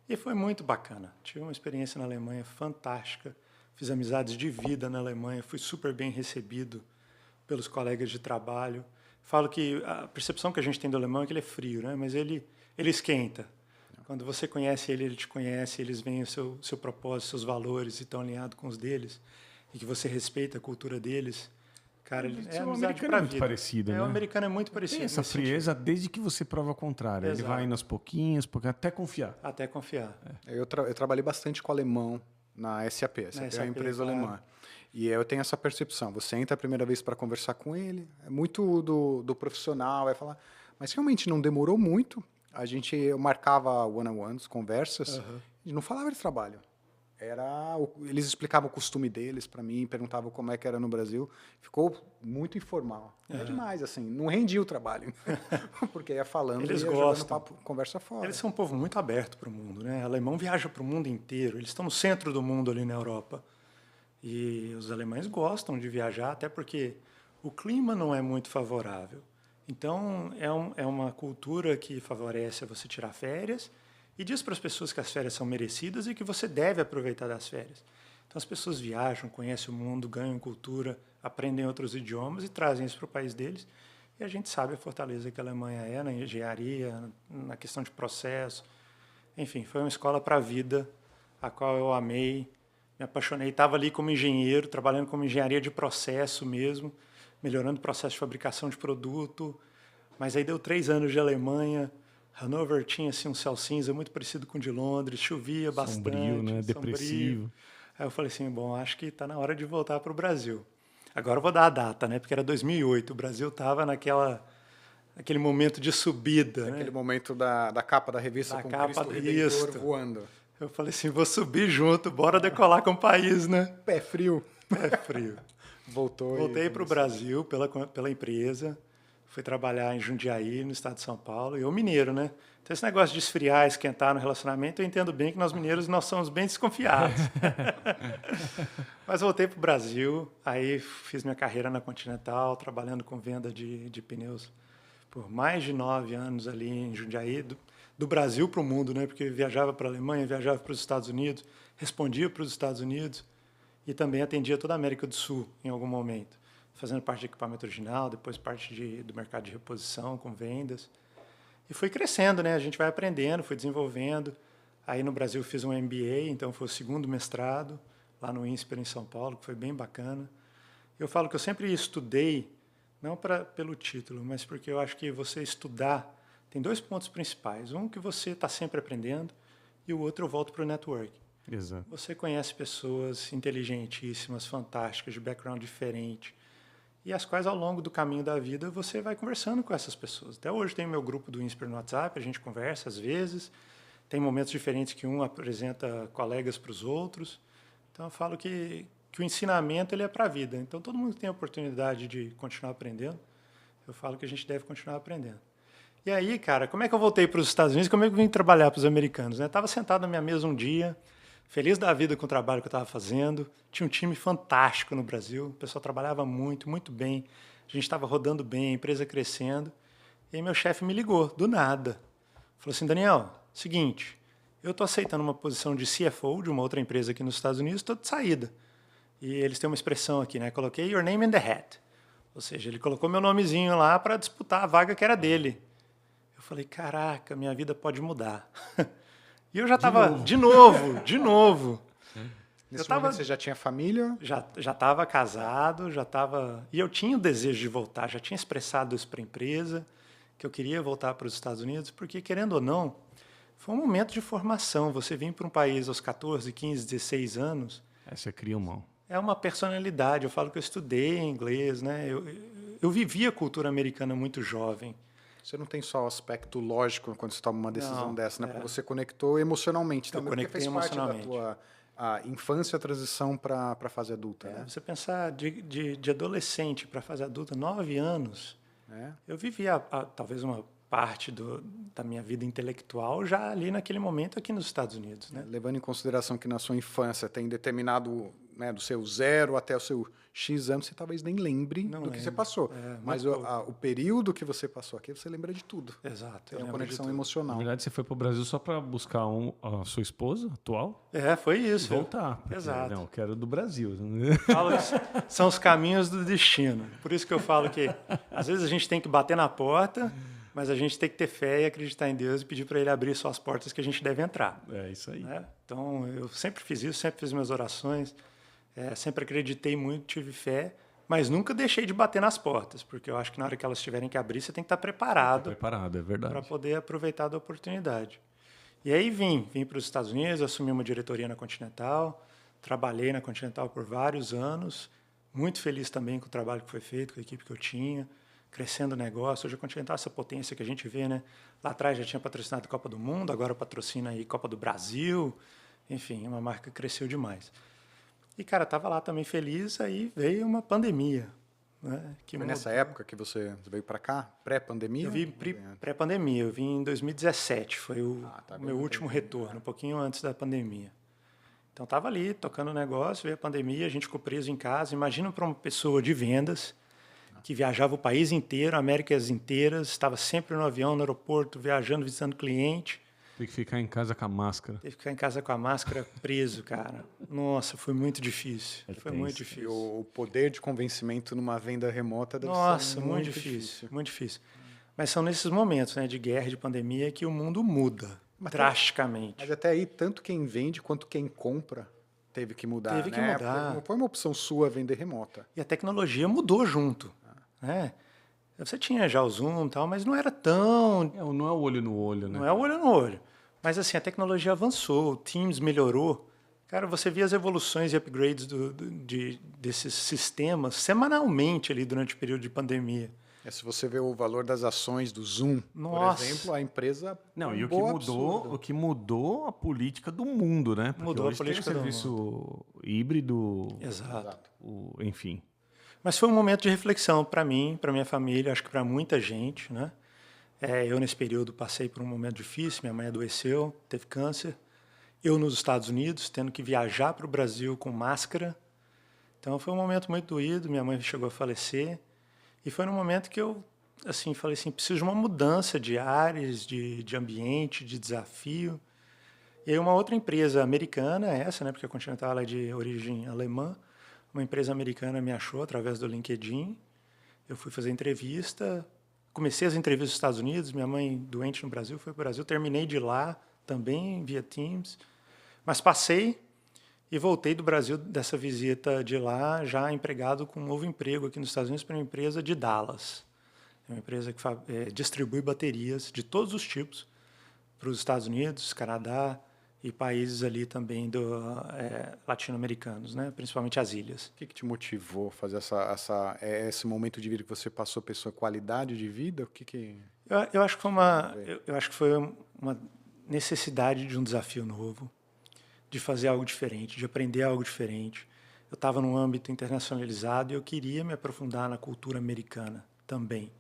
E foi muito bacana. Tive uma experiência na Alemanha fantástica. Fiz amizades de vida na Alemanha. Fui super bem recebido pelos colegas de trabalho. Falo que a percepção que a gente tem do alemão é que ele é frio, né? Mas ele esquenta. Quando você conhece ele, ele te conhece, eles veem o seu propósito, seus valores e estão alinhados com os deles, e que você respeita a cultura deles, cara, é
O
amizade
americano
pra
é muito
vida.
parecido, né?
O americano é muito parecido.
Tem essa
nesse
frieza
sentido.
desde que você prova o contrário. Ele
Exato.
vai indo aos pouquinhos, até confiar.
Até confiar.
Eu trabalhei bastante com alemão na SAP. SAP é uma
SAP,
empresa
claro.
alemã. E eu tenho essa percepção. Você entra a primeira vez para conversar com ele, é muito do profissional, vai falar. Mas realmente não demorou muito. Eu marcava one-on-ones, conversas, e não falava de trabalho. Eles explicavam o costume deles para mim, perguntavam como é que era no Brasil. Ficou muito informal. É demais, assim. Não rendia o trabalho. Porque ia falando
Eles
e ia
gostam.
jogando papo, conversa fora.
Eles são um povo muito aberto para o mundo, né? O alemão viaja para o mundo inteiro. Eles estão no centro do mundo ali na Europa. E os alemães gostam de viajar, até porque o clima não é muito favorável. Então, é uma cultura que favorece a você tirar férias e diz para as pessoas que as férias são merecidas e que você deve aproveitar das férias. Então, as pessoas viajam, conhecem o mundo, ganham cultura, aprendem outros idiomas e trazem isso para o país deles. E a gente sabe a fortaleza que a Alemanha é na engenharia, na questão de processo. Enfim, foi uma escola para a vida, a qual eu amei, me apaixonei. Estava ali como engenheiro, trabalhando como engenharia de processo mesmo, melhorando o processo de fabricação de produto. Mas aí deu 3 anos de Alemanha. Hannover tinha assim, um céu cinza muito parecido com o de Londres, chovia bastante.
Sombrio, né?
sombrio.
Depressivo.
Aí eu falei assim, bom, acho que está na hora de voltar para o Brasil. Agora eu vou dar a data, né? Porque era 2008, o Brasil estava naquele momento de subida.
Aquele
né?
momento da capa da revista
Da
com
capa,
Cristo Redentor
isso.
voando.
Eu falei assim, vou subir junto, bora decolar com o país, né?
Pé frio.
É frio. Voltei para o Brasil pela empresa, fui trabalhar em Jundiaí, no estado de São Paulo, e eu mineiro, né? Então esse negócio de esfriar, esquentar no relacionamento, eu entendo bem que nós mineiros nós somos bem desconfiados. Mas voltei para o Brasil, aí fiz minha carreira na Continental, trabalhando com venda de pneus por mais de 9 anos ali em Jundiaí, do Brasil para o mundo, né? Porque eu viajava para a Alemanha, viajava para os Estados Unidos, respondia para os Estados Unidos e também atendia toda a América do Sul em algum momento, fazendo parte de equipamento original, depois parte do mercado de reposição com vendas. E foi crescendo, né? A gente vai aprendendo, foi desenvolvendo. Aí no Brasil eu fiz um MBA, então foi o 2º mestrado, lá no INSPER em São Paulo, que foi bem bacana. Eu falo que eu sempre estudei, não pelo título, mas porque eu acho que você estudar tem 2 pontos principais. Um que você está sempre aprendendo e o outro eu volto para o network.
Exato.
Você conhece pessoas inteligentíssimas, fantásticas, de background diferente, e as quais, ao longo do caminho da vida, você vai conversando com essas pessoas. Até hoje tem o meu grupo do INSPER no WhatsApp, a gente conversa às vezes, tem momentos diferentes que um apresenta colegas para os outros. Então, eu falo que o ensinamento ele é para a vida. Então, todo mundo tem a oportunidade de continuar aprendendo. Eu falo que a gente deve continuar aprendendo. E aí, cara, como é que eu voltei para os Estados Unidos? Como é que eu vim trabalhar para os americanos? Eu estava sentado na minha mesa um dia, feliz da vida com o trabalho que eu estava fazendo. Tinha um time fantástico no Brasil. O pessoal trabalhava muito, muito bem. A gente estava rodando bem, a empresa crescendo. E aí meu chefe me ligou, do nada. Falou assim, Daniel, seguinte, eu estou aceitando uma posição de CFO de uma outra empresa aqui nos Estados Unidos, estou de saída. E eles têm uma expressão aqui, né? Coloquei your name in the hat. Ou seja, ele colocou meu nomezinho lá para disputar a vaga que era dele. Eu falei, caraca, minha vida pode mudar. E eu já estava, de novo.
Nesse momento você já tinha família?
Já estava casado, e eu tinha o desejo de voltar, já tinha expressado isso para a empresa, que eu queria voltar para os Estados Unidos, porque, querendo ou não, foi um momento de formação. Você vir para um país aos 14, 15, 16 anos...
Aí você cria
é uma personalidade. Eu falo que eu estudei inglês, né? Eu vivi a cultura americana muito jovem.
Você não tem só o aspecto lógico quando você toma uma decisão dessa, né? Porque você conectou emocionalmente
Eu
também, porque
conectei
fez parte da
emocionalmente.
tua infância, a transição para a fase adulta, né?
Você pensar de adolescente para fase adulta, 9 anos, eu vivi talvez uma parte da minha vida intelectual já ali naquele momento aqui nos Estados Unidos, né?
Levando em consideração que na sua infância tem determinado, né, do seu 0 até o seu X anos, você talvez nem lembre
Não
do que você
lembro.
passou. Mas o período que você passou aqui, você lembra de tudo.
Exato.
Tem
eu
uma
lembro de
conexão
tudo.
Na
emocional.
verdade, você foi para o Brasil só para buscar a sua esposa atual
Foi
e
isso.
voltar. Porque,
Exato.
Não, eu quero do Brasil.
Falo isso, são os caminhos do destino. Por isso que eu falo que às vezes a gente tem que bater na porta, mas a gente tem que ter fé e acreditar em Deus e pedir para Ele abrir só as portas que a gente deve entrar.
É isso aí.
Né? Então, eu sempre fiz isso, sempre fiz minhas orações, sempre acreditei muito, tive fé, mas nunca deixei de bater nas portas, porque eu acho que na hora que elas tiverem que abrir, você tem que estar preparado
Preparado, é verdade.
para poder aproveitar da oportunidade. E aí vim para os Estados Unidos, assumi uma diretoria na Continental, trabalhei na Continental por vários anos, muito feliz também com o trabalho que foi feito, com a equipe que eu tinha, crescendo o negócio. Hoje a Continental é essa potência que a gente vê, né? Lá atrás já tinha patrocinado a Copa do Mundo, agora patrocina aí Copa do Brasil, enfim, uma marca que cresceu demais. E, cara, estava lá também feliz, aí veio uma pandemia. Né, que
Foi nessa época que você veio para cá? Pré-pandemia?
Eu vim pré-pandemia, eu vim em 2017, foi o meu último retorno, um pouquinho antes da pandemia. Então, estava ali, tocando o negócio, veio a pandemia, a gente ficou preso em casa. Imagina para uma pessoa de vendas que viajava o país inteiro, Américas inteiras, estava sempre no avião, no aeroporto, viajando, visitando cliente.
Tem que ficar em casa com a máscara.
Teve que ficar em casa com a máscara preso, cara. Nossa, foi muito difícil. Foi muito
E
difícil.
o poder de convencimento numa venda remota deve
Nossa,
ser
muito difícil, muito difícil. Mas são nesses momentos, né, de guerra, de pandemia, que o mundo muda drasticamente.
Mas até aí, tanto quem vende quanto quem compra teve que mudar,
Teve que
né?
mudar.
Porque não foi uma opção sua vender remota.
E a tecnologia mudou junto. Né? Você tinha já o Zoom e tal, mas não era tão...
Não é o olho no olho, né?
Não é o olho no olho. Mas assim, a tecnologia avançou, o Teams melhorou. Cara, você via as evoluções e upgrades desses sistemas semanalmente ali durante o período de pandemia.
Se você vê o valor das ações do Zoom,
Nossa.
por exemplo, a empresa...
Não, e o que mudou a política do mundo, né? Porque
Mudou a
hoje
política
tem
do
o serviço híbrido,
Exato.
enfim.
Mas foi um momento de reflexão para mim, para minha família, acho que para muita gente, né? Eu, nesse período, passei por um momento difícil. Minha mãe adoeceu, teve câncer. Eu, nos Estados Unidos, tendo que viajar para o Brasil com máscara. Então, foi um momento muito doído. Minha mãe chegou a falecer. E foi num momento que eu falei assim, preciso de uma mudança de ares, de ambiente, de desafio. E aí uma outra empresa americana, essa, né, porque a Continental é de origem alemã, uma empresa americana me achou através do LinkedIn. Eu fui fazer entrevista, comecei as entrevistas nos Estados Unidos, minha mãe doente no Brasil, foi para o Brasil, terminei de lá também, via Teams, mas passei e voltei do Brasil dessa visita de lá, já empregado com um novo emprego aqui nos Estados Unidos para uma empresa de Dallas. É uma empresa que distribui baterias de todos os tipos para os Estados Unidos, Canadá e países ali também latino-americanos, né? Principalmente as ilhas.
O que te motivou a fazer esse momento de vida que você passou para sua qualidade de vida?
Eu acho que foi uma necessidade de um desafio novo, de fazer algo diferente, de aprender algo diferente. Eu estava num âmbito internacionalizado e eu queria me aprofundar na cultura americana também.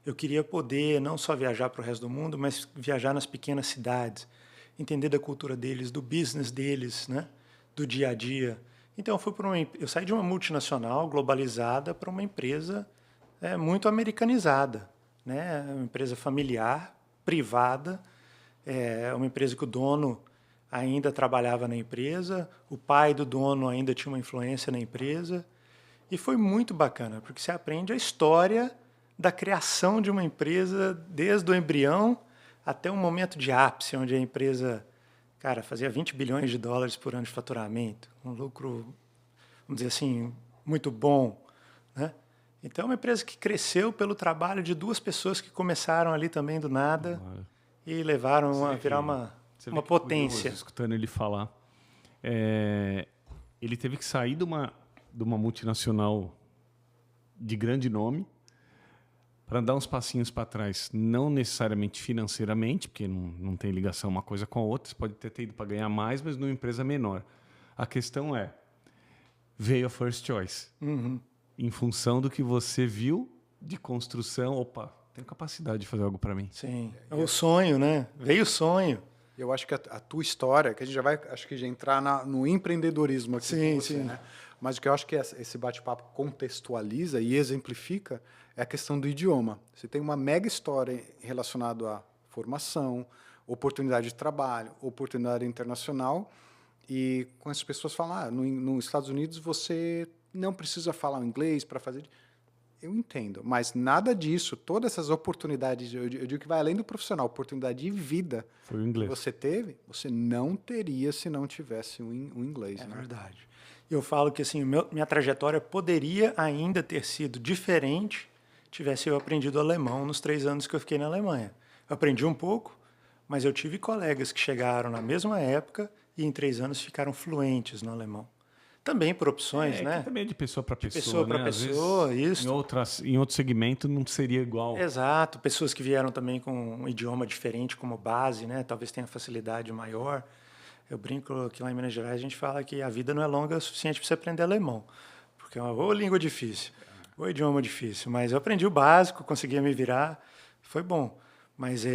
Eu queria poder não só viajar para o resto do mundo, mas viajar nas pequenas cidades, entender da cultura deles, do business deles, né? Do dia a dia. Então, eu saí de uma multinacional globalizada para uma empresa muito americanizada, né? Uma empresa familiar, privada, uma empresa que o dono ainda trabalhava na empresa, o pai do dono ainda tinha uma influência na empresa. E foi muito bacana, porque você aprende a história da criação de uma empresa desde o embrião até um momento de ápice, onde a empresa, cara, fazia 20 bilhões de dólares por ano de faturamento, um lucro, vamos dizer assim, muito bom, né? Então, é uma empresa que cresceu pelo trabalho de duas pessoas que começaram ali também do nada e levaram a virar uma potência.
Curioso, escutando ele falar. Ele teve que sair de uma multinacional de grande nome para dar uns passinhos para trás, não necessariamente financeiramente, porque não tem ligação uma coisa com a outra, você pode ter ido para ganhar mais, mas numa empresa menor. A questão veio a First Choice.
Uhum.
Em função do que você viu de construção, tenho capacidade de fazer algo para mim.
Sim. É o sonho, né? Veio o sonho.
Eu acho que a tua história, que a gente já vai, acho que já entrar no empreendedorismo aqui
Sim,
com você,
sim.
né? Mas o que eu acho que esse bate-papo contextualiza e exemplifica é a questão do idioma. Você tem uma mega história relacionada à formação, oportunidade de trabalho, oportunidade internacional, e com as pessoas falam, nos Estados Unidos você não precisa falar inglês para fazer... Eu entendo, mas nada disso, todas essas oportunidades, eu digo que vai além do profissional, oportunidade de vida
Foi o
que
inglês.
você teve, você não teria se não tivesse um inglês.
É
né?
verdade. Eu falo que assim, minha trajetória poderia ainda ter sido diferente tivesse eu aprendido alemão nos 3 anos que eu fiquei na Alemanha. Eu aprendi um pouco, mas eu tive colegas que chegaram na mesma época e em 3 anos ficaram fluentes no alemão. Também por opções,
Que
né?
também é de pessoa para pessoa,
pessoa pra
né? Às
pessoa,
vezes,
isso.
Em outro segmento não seria igual.
Exato, pessoas que vieram também com um idioma diferente como base, né? Talvez tenha facilidade maior. Eu brinco que lá em Minas Gerais a gente fala que a vida não é longa o suficiente para você aprender alemão, porque é uma língua difícil, ou idioma difícil. Mas eu aprendi o básico, conseguia me virar, foi bom. Mas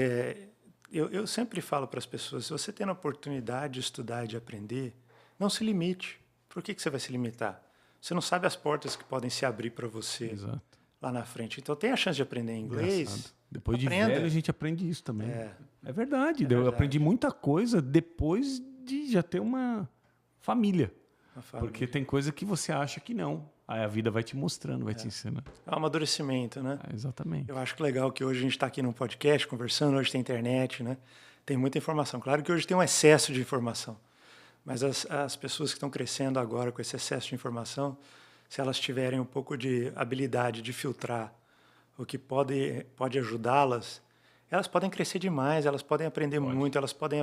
eu sempre falo para as pessoas, se você tem a oportunidade de estudar e de aprender, não se limite. Por que você vai se limitar? Você não sabe as portas que podem se abrir para você
Exato.
lá na frente. Então, tem a chance de aprender inglês.
Engraçado. Depois
aprenda.
de velho, a gente aprende isso também. É verdade. Eu
verdade.
aprendi muita coisa depois de já ter uma família.
família.
Porque tem coisa que você acha que não. Aí a vida vai te mostrando, vai te ensinando.
É um amadurecimento, né?
Exatamente.
Eu acho que legal que hoje a gente está aqui num podcast conversando, hoje tem internet, né? Tem muita informação. Claro que hoje tem um excesso de informação. Mas as pessoas que estão crescendo agora com esse excesso de informação, se elas tiverem um pouco de habilidade de filtrar o que pode ajudá-las, elas podem crescer demais, elas podem aprender muito, elas podem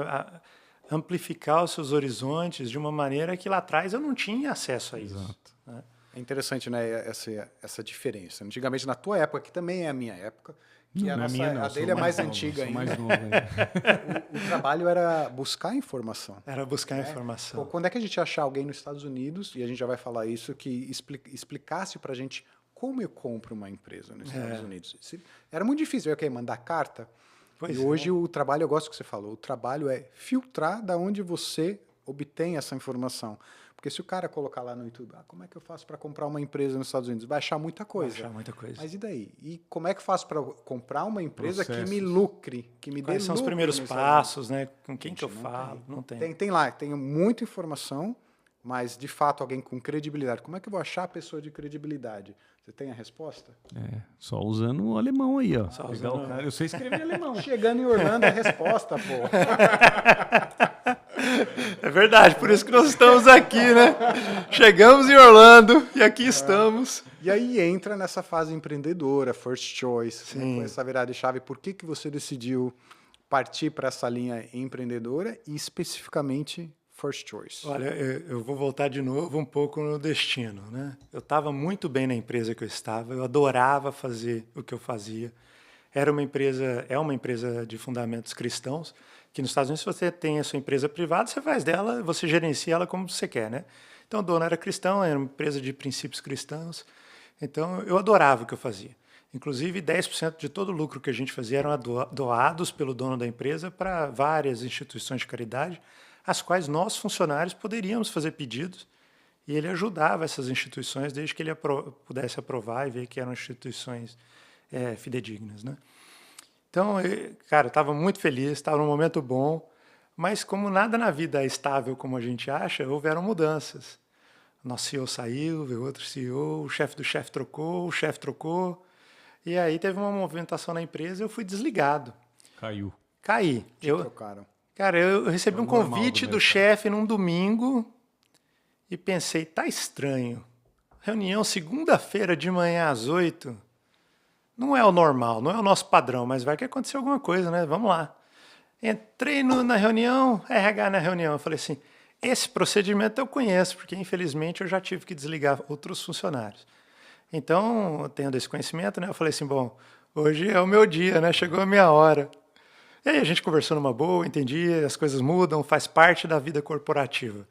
amplificar os seus horizontes de uma maneira que lá atrás eu não tinha acesso a isso.
Exato.
Né?
É interessante, né, essa diferença. Antigamente, na tua época, que também é a minha época, que
Não,
a,
não é
nossa,
minha, não,
a
eu sou
dele é mais
novo,
antiga
sou
ainda,
mais novo ainda.
o trabalho era buscar informação.
Era buscar informação.
Quando é que a gente ia achar alguém nos Estados Unidos, e a gente já vai falar isso, que explicasse para a gente como eu compro uma empresa nos Estados Unidos? Era muito difícil, eu queria mandar carta.
Pois
e hoje o trabalho, eu gosto do que você falou, o trabalho é filtrar da onde você obtém essa informação. Porque se o cara colocar lá no YouTube, como é que eu faço para comprar uma empresa nos Estados Unidos? Vai achar muita coisa.
Vai achar muita coisa.
Mas e daí? E como é que eu faço para comprar uma empresa que me
Processos.
lucre, que me dê
Quais são os
lucro
primeiros
nos Estados Unidos?
passos, né? Com quem que eu falo? Não tem.
Tem lá, tem muita informação, mas de fato alguém com credibilidade. Como é que eu vou achar a pessoa de credibilidade? Você tem a resposta?
Só usando o alemão aí, ó.
Só
Pegar
usando-
o cara, eu sei escrever alemão.
Chegando em Orlando, a resposta, pô.
É verdade, por isso que nós estamos aqui, né? Chegamos em Orlando e aqui estamos.
E aí entra nessa fase empreendedora, first choice,
Sim.
né, com essa virada de chave. Por que você decidiu partir para essa linha empreendedora e especificamente first choice?
Olha, eu vou voltar de novo um pouco no destino, né? Eu estava muito bem na empresa que eu estava, eu adorava fazer o que eu fazia. É uma empresa de fundamentos cristãos, que nos Estados Unidos, se você tem a sua empresa privada, você faz dela, você gerencia ela como você quer, né? Então, o dono era cristão, era uma empresa de princípios cristãos. Então, eu adorava o que eu fazia. Inclusive, 10% de todo o lucro que a gente fazia eram doados pelo dono da empresa para várias instituições de caridade, as quais nós, funcionários, poderíamos fazer pedidos, e ele ajudava essas instituições desde que ele pudesse aprovar e ver que eram instituições fidedignas, né? Então, cara, eu estava muito feliz, estava num momento bom, mas como nada na vida é estável como a gente acha, houveram mudanças. Nosso CEO saiu, veio outro CEO, o chefe do chefe trocou, o chefe trocou, e aí teve uma movimentação na empresa e eu fui desligado.
Caiu.
Caí.
Trocaram.
Cara, eu recebi
É o
um
normal
convite
do
do
mercado.
chefe num domingo e pensei, tá estranho. Reunião segunda-feira de manhã às 8. Não é o normal, não é o nosso padrão, mas vai que aconteceu alguma coisa, né? Vamos lá. Entrei na reunião, RH na reunião. Eu falei assim, esse procedimento eu conheço, porque infelizmente eu já tive que desligar outros funcionários. Então, tendo esse conhecimento, né? Eu falei assim, bom, hoje é o meu dia, né? Chegou a minha hora. E aí a gente conversou numa boa, entendi, as coisas mudam, faz parte da vida corporativa.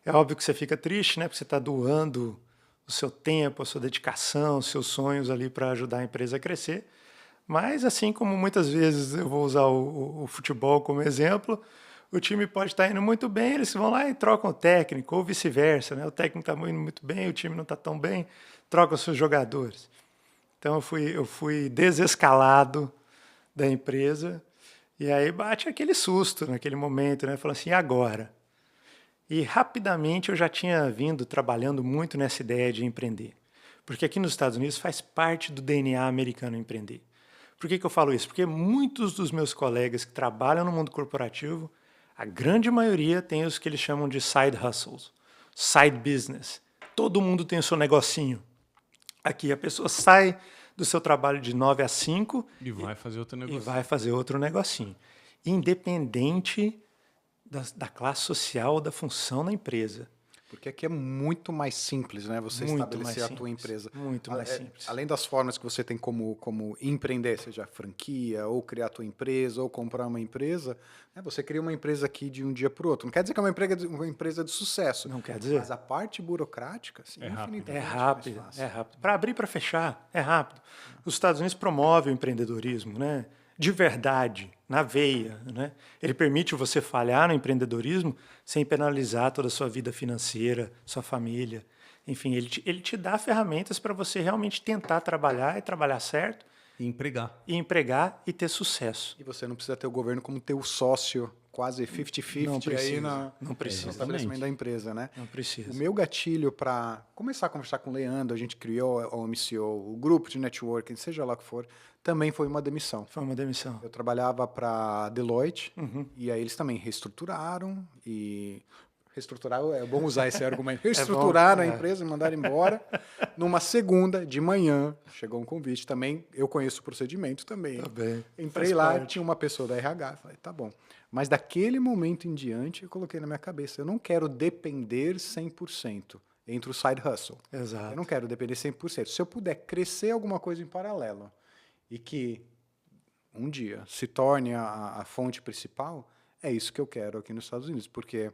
É óbvio que você fica triste, né? Porque você está doando o seu tempo, a sua dedicação, os seus sonhos ali para ajudar a empresa a crescer. Mas, assim como muitas vezes eu vou usar o futebol como exemplo, o time pode estar indo muito bem, eles vão lá e trocam o técnico, ou vice-versa, né? O técnico está indo muito bem, o time não está tão bem, trocam os seus jogadores. Então eu fui desescalado da empresa e aí bate aquele susto naquele momento, né? Falando assim, e agora? E rapidamente eu já tinha vindo trabalhando muito nessa ideia de empreender. Porque aqui nos Estados Unidos faz parte do DNA americano empreender. Por que eu falo isso? Porque muitos dos meus colegas que trabalham no mundo corporativo, a grande maioria tem os que eles chamam de side hustles, side business. Todo mundo tem o seu negocinho. Aqui a pessoa sai do seu trabalho de 9 a 5
E vai fazer outro
e
negócio.
vai fazer outro negocinho. Independente da classe social ou da função da empresa.
Porque aqui é muito mais simples, né? Você
Muito
estabelecer
mais
a tua
simples,
empresa.
muito mais simples.
Além das formas que você tem como empreender, seja franquia, ou criar a tua empresa, ou comprar uma empresa, né? Você cria uma empresa aqui de um dia para o outro. Não quer dizer que é uma empresa de sucesso.
Não quer dizer.
Mas a parte burocrática, assim,
É rápido.
infinitamente
É
mais
rápido,
fácil.
é rápido. Para abrir e para fechar, é rápido. Os Estados Unidos promovem o empreendedorismo, né? De verdade, na veia, né? Ele permite você falhar no empreendedorismo sem penalizar toda a sua vida financeira, sua família. Enfim, ele te dá ferramentas para você realmente tentar trabalhar e trabalhar certo
E empregar.
e empregar e ter sucesso.
E você não precisa ter o governo como teu sócio, quase 50-50
Não
aí
precisa, não
no
precisa.
estabelecimento da empresa, né?
Não precisa.
O meu gatilho para começar a conversar com o Leandro, a gente criou a OMCO, o grupo de networking, seja lá o que for, também foi uma demissão.
Foi uma demissão.
Eu trabalhava para Deloitte e aí eles também reestruturaram e reestruturar é bom usar esse argumento. Reestruturaram a empresa e mandaram embora. Numa segunda de manhã chegou um convite também. Eu conheço o procedimento também.
Tá bem.
Entrei
Faz
lá,
parte.
tinha uma pessoa da RH, falei, tá bom. Mas daquele momento em diante eu coloquei na minha cabeça, eu não quero depender 100% entre o side hustle.
Exato.
Eu não quero depender 100%. Se eu puder crescer alguma coisa em paralelo e que um dia se torne a fonte principal, é isso que eu quero aqui nos Estados Unidos, porque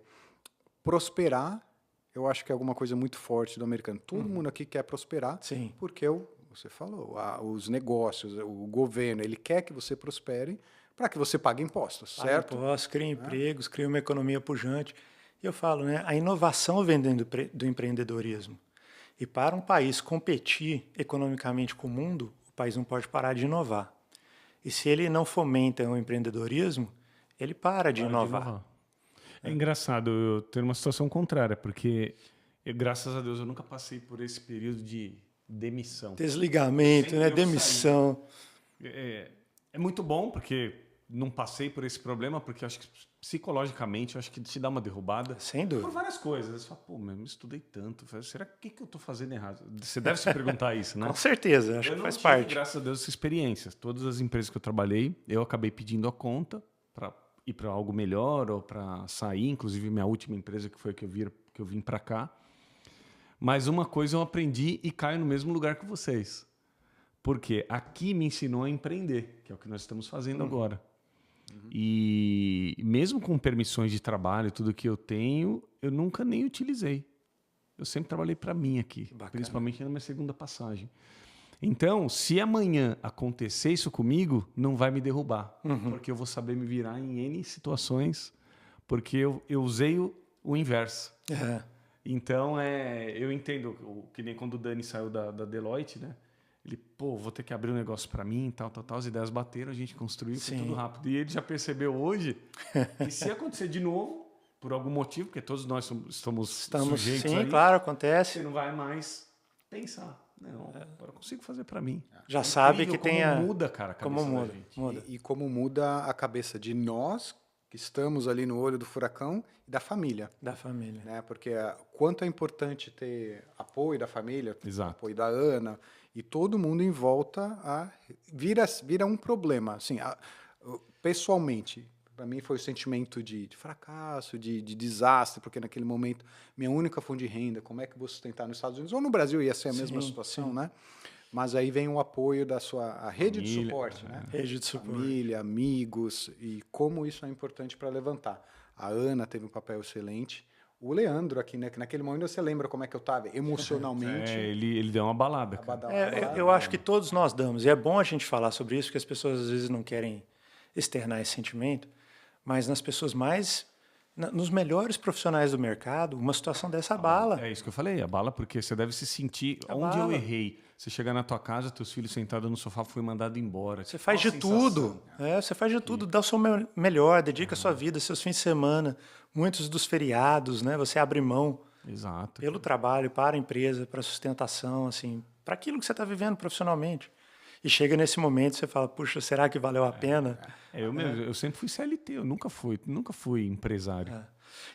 prosperar, eu acho que é alguma coisa muito forte do americano. Todo mundo aqui quer prosperar,
Sim.
porque você falou, os negócios, o governo, ele quer que você prospere para que você pague impostos, certo?
Impostos, cria empregos, cria uma economia pujante. E eu falo, né, a inovação vem do empreendedorismo. E para um país competir economicamente com o mundo, o país não pode parar de inovar. E se ele não fomenta o empreendedorismo, ele para de inovar.
É engraçado eu ter uma situação contrária, porque graças a Deus eu nunca passei por esse período de demissão.
Desligamento,
Sempre
né,
eu
demissão.
É muito bom, porque não passei por esse problema, porque eu acho que psicologicamente eu acho que te dá uma derrubada.
Sem
Por
dúvida.
várias coisas. Você fala, pô, mas eu estudei tanto. Será que eu estou fazendo errado? Você deve se perguntar isso, né?
Com certeza, acho
Eu
que
não
faz
tive,
parte.
graças a Deus, essa experiência. Todas as empresas que eu trabalhei, eu acabei pedindo a conta para ir para algo melhor ou para sair. Inclusive, minha última empresa, que foi que eu vim para cá. Mas uma coisa eu aprendi e caio no mesmo lugar que vocês. Porque aqui me ensinou a empreender, que é o que nós estamos fazendo agora. E mesmo com permissões de trabalho, tudo que eu tenho, eu nunca nem utilizei. Eu sempre trabalhei para mim aqui, principalmente na minha segunda passagem. Então, se amanhã acontecer isso comigo, não vai me derrubar, porque eu vou saber me virar em N situações, porque eu usei o inverso.
É.
Então, eu entendo, que nem quando o Dani saiu da Deloitte, né? Ele, pô, vou ter que abrir um negócio para mim, tal, as ideias bateram, a gente construiu, foi tudo rápido. E ele já percebeu hoje que se acontecer de novo, por algum motivo, porque todos nós estamos sujeitos
sim,
aí,
claro,
você
acontece.
não vai mais pensar. Não, agora eu consigo fazer para mim.
Já
É
sabe
incrível
que
como
tem a...
muda, cara, a cabeça
Como
da
muda,
gente.
muda.
E como muda a cabeça de nós, que estamos ali no olho do furacão, e da família.
Da família.
Né? Porque quanto é importante ter apoio da família,
Exato.
apoio da Ana, e todo mundo em volta vira um problema. Assim, pessoalmente, para mim foi o sentimento de fracasso, de desastre, porque naquele momento minha única fonte de renda, como é que vou sustentar nos Estados Unidos? Ou no Brasil ia ser a mesma situação, né? Mas aí vem o apoio da a rede de suporte, né?
Rede de suporte.
Família, amigos, e como isso é importante para levantar. A Ana teve um papel excelente, O Leandro aqui, né? Que naquele momento você lembra como é que eu estava emocionalmente.
Ele deu uma balada, cara.
Eu acho que todos nós damos, e é bom a gente falar sobre isso, porque as pessoas às vezes não querem externar esse sentimento, mas nas pessoas nos melhores profissionais do mercado, uma situação dessa abala.
É isso que eu falei, abala porque você deve se sentir onde eu errei. Você chegar na tua casa, teus filhos sentados no sofá, foi mandado embora.
Você faz de tudo. Você faz de tudo, dá o seu melhor, dedica a sua vida, seus fins de semana, muitos dos feriados, né? Você abre mão
Exato.
pelo trabalho, para a empresa, para a sustentação, assim, para aquilo que você está vivendo profissionalmente. E chega nesse momento você fala, puxa, será que valeu a pena?
Eu sempre fui CLT, eu nunca fui empresário.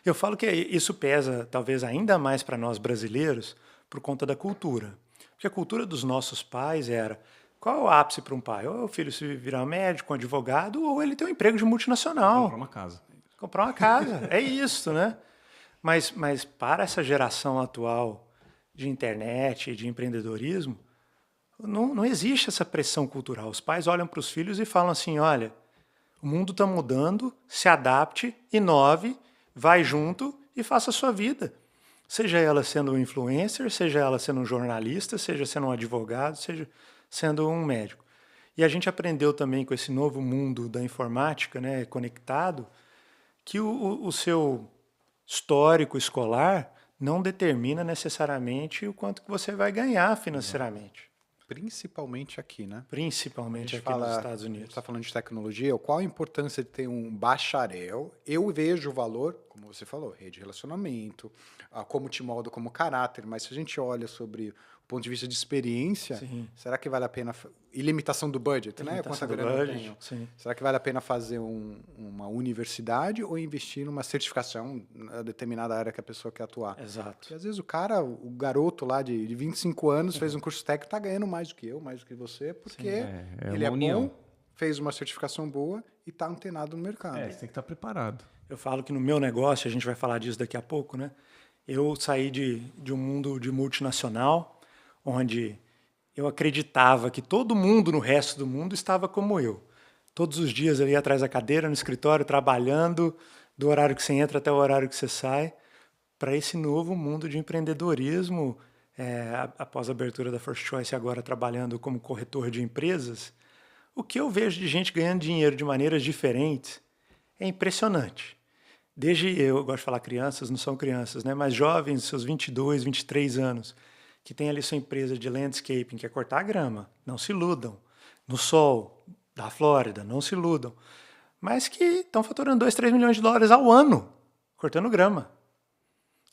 Eu falo que isso pesa talvez ainda mais para nós brasileiros por conta da cultura. Porque a cultura dos nossos pais era, qual é o ápice para um pai? Ou o filho se virar médico, advogado, ou ele ter um emprego de multinacional.
Comprar uma casa.
Comprar uma casa, é isso, né? Mas para essa geração atual de internet, de empreendedorismo, não existe essa pressão cultural. Os pais olham para os filhos e falam assim, olha, o mundo está mudando, se adapte, inove, vai junto e faça a sua vida. Seja ela sendo um influencer, seja ela sendo um jornalista, seja sendo um advogado, seja sendo um médico. E a gente aprendeu também com esse novo mundo da informática, né, conectado, que o seu histórico escolar não determina necessariamente o quanto que você vai ganhar financeiramente.
Principalmente aqui, né?
Principalmente aqui nos Estados
A gente
Unidos.
está falando de tecnologia, qual a importância de ter um bacharel? Eu vejo o valor, como você falou, rede de relacionamento, como te molda como caráter, mas se a gente olha sobre o ponto de vista de experiência,
Sim.
será que vale a pena... E limitação do budget, né?
Limitação
Quanta
do
grana eu
budget,
tenho?
sim.
Será que vale a pena fazer uma universidade ou investir numa certificação na determinada área que a pessoa quer atuar?
Exato.
Porque às vezes o garoto lá de 25 anos fez um curso técnico, está ganhando mais do que eu, mais do que você, porque ele é
união.
bom, fez uma certificação boa e está antenado no mercado.
Você tem que estar preparado.
Eu falo que no meu negócio, a gente vai falar disso daqui a pouco, né? Eu saí de um mundo de multinacional, onde eu acreditava que todo mundo no resto do mundo estava como eu. Todos os dias eu ia atrás da cadeira, no escritório, trabalhando, do horário que você entra até o horário que você sai, para esse novo mundo de empreendedorismo, após a abertura da First Choice, agora trabalhando como corretor de empresas. O que eu vejo de gente ganhando dinheiro de maneiras diferentes é impressionante. Eu gosto de falar crianças, não são crianças, né? Mas jovens, seus 22, 23 anos, que tem ali sua empresa de landscaping, que é cortar a grama, não se iludam. No sol da Flórida, não se iludam. Mas que estão faturando 2, 3 milhões de dólares ao ano, cortando grama.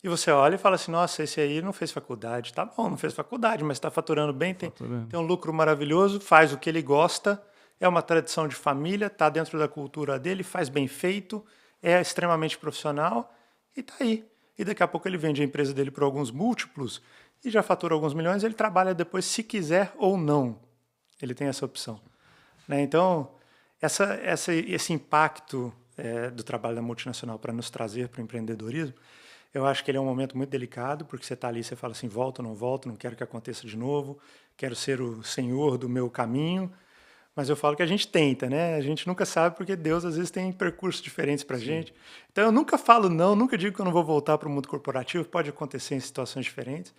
E você olha e fala assim, nossa, esse aí não fez faculdade. Tá bom, não fez faculdade, mas está faturando bem, tem um lucro maravilhoso, faz o que ele gosta, é uma tradição de família, está dentro da cultura dele, faz bem feito, é extremamente profissional e está aí. E daqui a pouco ele vende a empresa dele por alguns múltiplos e já fatura alguns milhões, ele trabalha depois se quiser ou não. Ele tem essa opção. Né? Então, esse impacto do trabalho da multinacional para nos trazer para o empreendedorismo, eu acho que ele é um momento muito delicado, porque você está ali e você fala assim, volto, não quero que aconteça de novo, quero ser o senhor do meu caminho, mas eu falo que a gente tenta, né? A gente nunca sabe, porque Deus às vezes tem percursos diferentes para a gente. Então eu nunca falo não, nunca digo que eu não vou voltar para o mundo corporativo, pode acontecer em situações diferentes,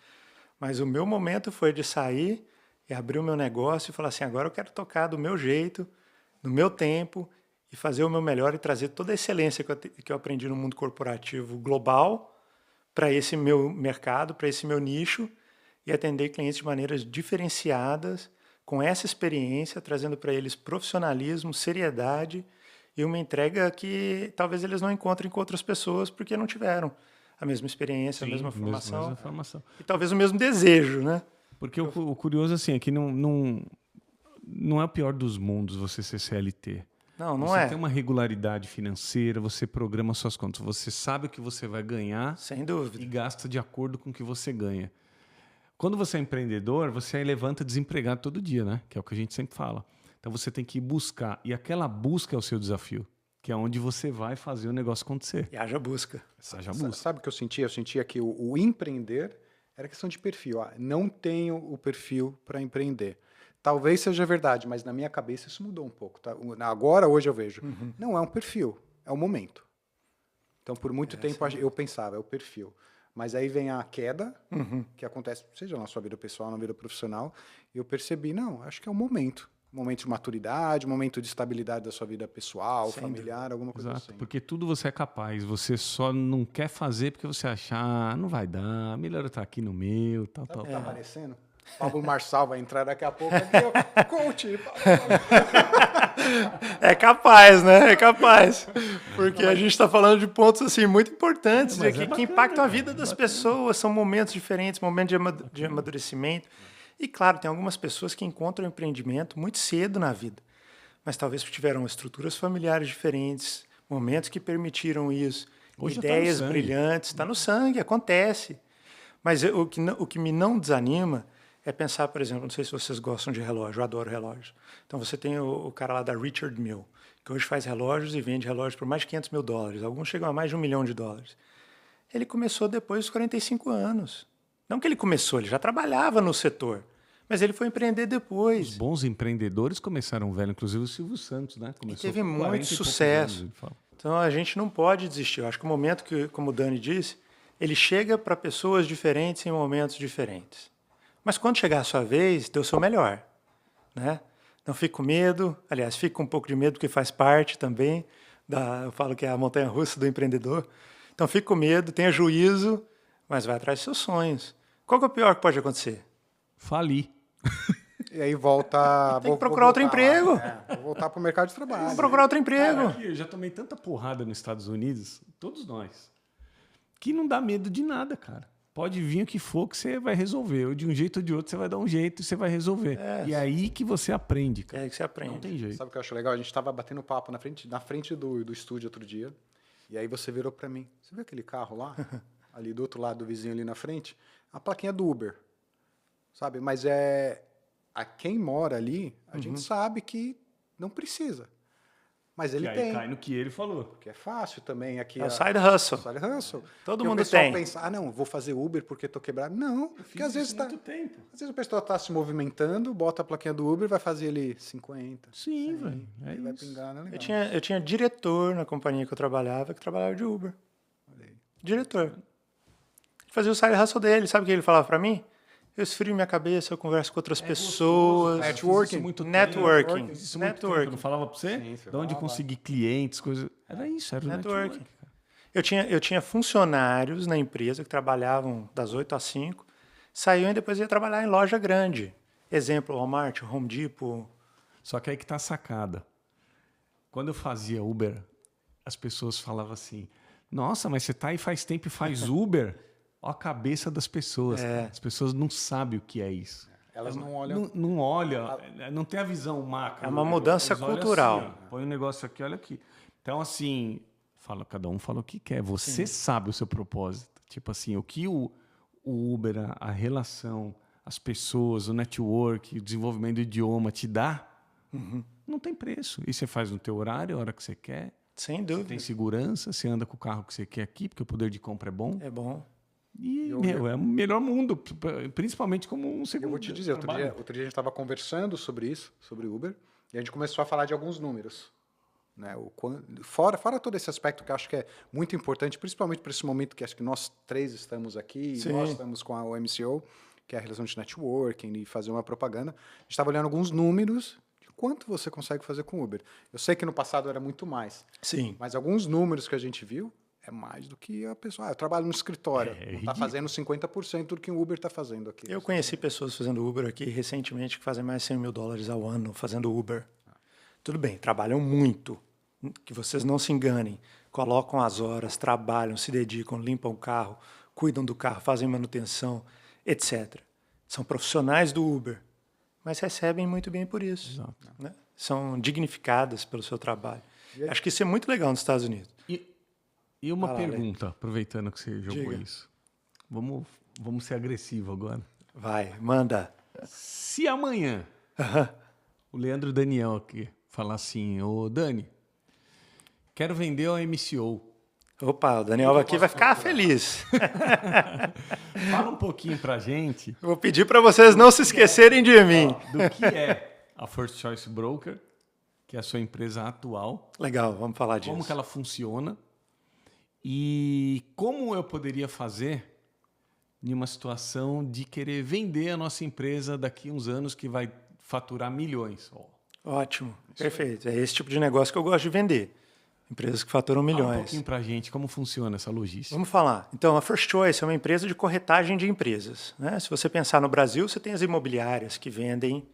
mas o meu momento foi de sair e abrir o meu negócio e falar assim, agora eu quero tocar do meu jeito, no meu tempo, e fazer o meu melhor e trazer toda a excelência que eu aprendi no mundo corporativo global para esse meu mercado, para esse meu nicho, e atender clientes de maneiras diferenciadas, com essa experiência, trazendo para eles profissionalismo, seriedade e uma entrega que talvez eles não encontrem com outras pessoas porque não tiveram a mesma experiência, a mesma formação, e talvez o mesmo desejo, né?
Porque o curioso assim, é que não é o pior dos mundos você ser CLT.
Não
você tem uma regularidade financeira, você programa suas contas, você sabe o que você vai ganhar.
Sem dúvida.
E gasta de acordo com o que você ganha. Quando você é empreendedor, você levanta desempregado todo dia, né? Que é o que a gente sempre fala. Então você tem que ir buscar. E aquela busca é o seu desafio, que é onde você vai fazer o negócio acontecer.
E haja busca.
Haja busca.
Sabe o que eu sentia? Eu sentia que o empreender era questão de perfil. Não tenho o perfil para empreender. Talvez seja verdade, mas na minha cabeça isso mudou um pouco. Tá? Agora, hoje eu vejo. Não é um perfil, é um momento. Então, por muito tempo, eu pensava, é o perfil. Mas aí vem a queda, que acontece, seja na sua vida pessoal, na vida profissional, e eu percebi, não, acho que é um momento. Um momento de maturidade, um momento de estabilidade da sua vida pessoal, familiar, alguma coisa
Exato,
assim.
porque tudo você é capaz. Você só não quer fazer porque você achar, não vai dar, melhor eu estar aqui no meu, tal,
Sabe o
tal.
que tá aparecendo? Pablo Marçal vai entrar daqui a pouco aqui, ó. Coach!
É capaz, né? É capaz. Porque a gente está falando de pontos assim muito importantes
Mas
que
bacana,
impactam a
cara,
vida das pessoas. São momentos diferentes, momentos de amadurecimento. E claro, tem algumas pessoas que encontram empreendimento muito cedo na vida, mas talvez tiveram estruturas familiares diferentes, momentos que permitiram isso,
Hoje já tá no
ideias
sangue.
brilhantes. Está no sangue, acontece. Mas o que me não desanima é pensar, por exemplo, não sei se vocês gostam de relógio, eu adoro relógio. Então você tem o cara lá da Richard Mille, que hoje faz relógios e vende relógios por mais de $500 mil. Alguns chegam a mais de $1 milhão. Ele começou depois dos 45 anos. Não que ele começou, ele já trabalhava no setor. Mas ele foi empreender
Os
depois.
bons empreendedores começaram velho, inclusive o Silvio Santos, né? Começou
teve
com
muito
40 e poucos
sucesso.
anos, ele fala.
Então a gente não pode desistir. Eu acho que o momento que, como o Dani disse, ele chega para pessoas diferentes em momentos diferentes. Mas quando chegar a sua vez, dê o seu melhor, né? Não fique com medo. Aliás, fique com um pouco de medo, porque faz parte também eu falo que é a montanha-russa do empreendedor. Então fique com medo, tenha juízo, mas vai atrás dos seus sonhos. Qual que é o pior que pode acontecer?
Fali.
E aí volta...
Tem que procurar outro emprego.
Vou voltar para o mercado de trabalho.
Vou procurar outro emprego.
Cara, aqui, eu já tomei tanta porrada nos Estados Unidos, todos nós, que não dá medo de nada, cara. Pode vir o que for que você vai resolver. Ou de um jeito ou de outro você vai dar um jeito e você vai resolver. E é aí que você aprende, cara.
É aí que você aprende.
Não tem jeito.
Sabe o que eu acho legal? A gente estava batendo papo na frente do estúdio outro dia, e aí você virou para mim. Você viu aquele carro lá? Ali do outro lado do vizinho ali na frente? A plaquinha do Uber. Sabe? Mas a quem mora ali, a gente sabe que não precisa. Mas ele
E aí
tem.
cai no que ele falou.
Porque é fácil também aqui.
É o side hustle.
Side hustle.
Todo
Porque
mundo
o pessoal
tem.
pensa, não, vou fazer Uber porque estou quebrado. Não, porque às vezes
muito tempo.
às vezes o pessoal está se movimentando, bota a plaquinha do Uber, vai fazer ele 50.
Sim, velho. É
Vai
isso.
pingar, né? Legal.
Eu tinha diretor na companhia que eu trabalhava, que trabalhava de Uber.
Olha aí.
Diretor. Ele fazia o side hustle dele. Sabe o que ele falava para mim? Eu esfrio minha cabeça, eu converso com outras pessoas.
Networking.
Networking.
Fiz isso muito tempo.
Networking.
Eu não falava pra você?
Sim, você
De onde
falava.
conseguir clientes, coisas. Era isso, era o
Networking.
network. cara.
Eu tinha funcionários na empresa que trabalhavam das 8 às 5, saíam e depois ia trabalhar em loja grande. Exemplo, Walmart, Home Depot.
Só que aí que tá a sacada. Quando eu fazia Uber, as pessoas falavam assim: nossa, mas você tá aí faz tempo e faz Uber? Ó a cabeça das pessoas. cara. As pessoas não sabem o que é isso.
Elas não olham.
Não olha, não tem a visão macro.
É uma mudança
Eles olham
cultural.
assim, ó, põe um negócio aqui, olha aqui. Então, assim, cada um fala o que quer. Você sabe o seu propósito. Tipo assim, o que o Uber, a relação, as pessoas, o network, o desenvolvimento do idioma te dá, não tem preço. E você faz no teu horário, a hora que você quer.
Sem
Você
dúvida.
tem segurança, você anda com o carro que você quer aqui, porque o poder de compra é bom.
É bom.
E, é o melhor mundo, principalmente como um segundo
Eu vou te dizer, outro dia a gente estava conversando sobre isso, sobre Uber, e a gente começou a falar de alguns números. Né? Fora todo esse aspecto que eu acho que é muito importante, principalmente para esse momento que acho que nós três estamos aqui, e nós estamos com a OMCO, que é a relação de networking e fazer uma propaganda. A gente estava olhando alguns números de quanto você consegue fazer com Uber. Eu sei que no passado era muito mais,
Sim.
mas alguns números que a gente viu é mais do que a pessoa. eu trabalho no escritório, não está
ridículo.
fazendo 50% do que o Uber está fazendo aqui.
Eu conheci pessoas fazendo Uber aqui recentemente que fazem mais de $100 mil ao ano fazendo Uber. Tudo bem, trabalham muito. Que vocês não se enganem. Colocam as horas, trabalham, se dedicam, limpam o carro, cuidam do carro, fazem manutenção, etc. São profissionais do Uber, mas recebem muito bem por isso.
Exato.
Né? São dignificadas pelo seu trabalho. Acho que isso é muito legal nos Estados Unidos.
E uma
Fala, Ale.
pergunta, aproveitando que você jogou
Diga.
isso. Vamos ser agressivo agora.
Vai, manda.
Se amanhã o Leandro Daniel aqui falar assim, ô Dani, quero vender a MCO.
Opa, o Daniel aqui vai ficar feliz.
Fala um pouquinho pra gente
Vou pedir para vocês não se esquecerem de mim.
do que é a First Choice Broker, que é a sua empresa atual,
Legal, vamos falar disso.
como que ela funciona E como eu poderia fazer em uma situação de querer vender a nossa empresa daqui a uns anos que vai faturar milhões?
Ótimo, perfeito. É esse tipo de negócio que eu gosto de vender. Empresas que faturam
Fala um
milhões.
pouquinho pra gente como funciona essa logística.
Vamos falar. Então, a First Choice é uma empresa de corretagem de empresas, né? Se você pensar no Brasil, você tem as imobiliárias que vendem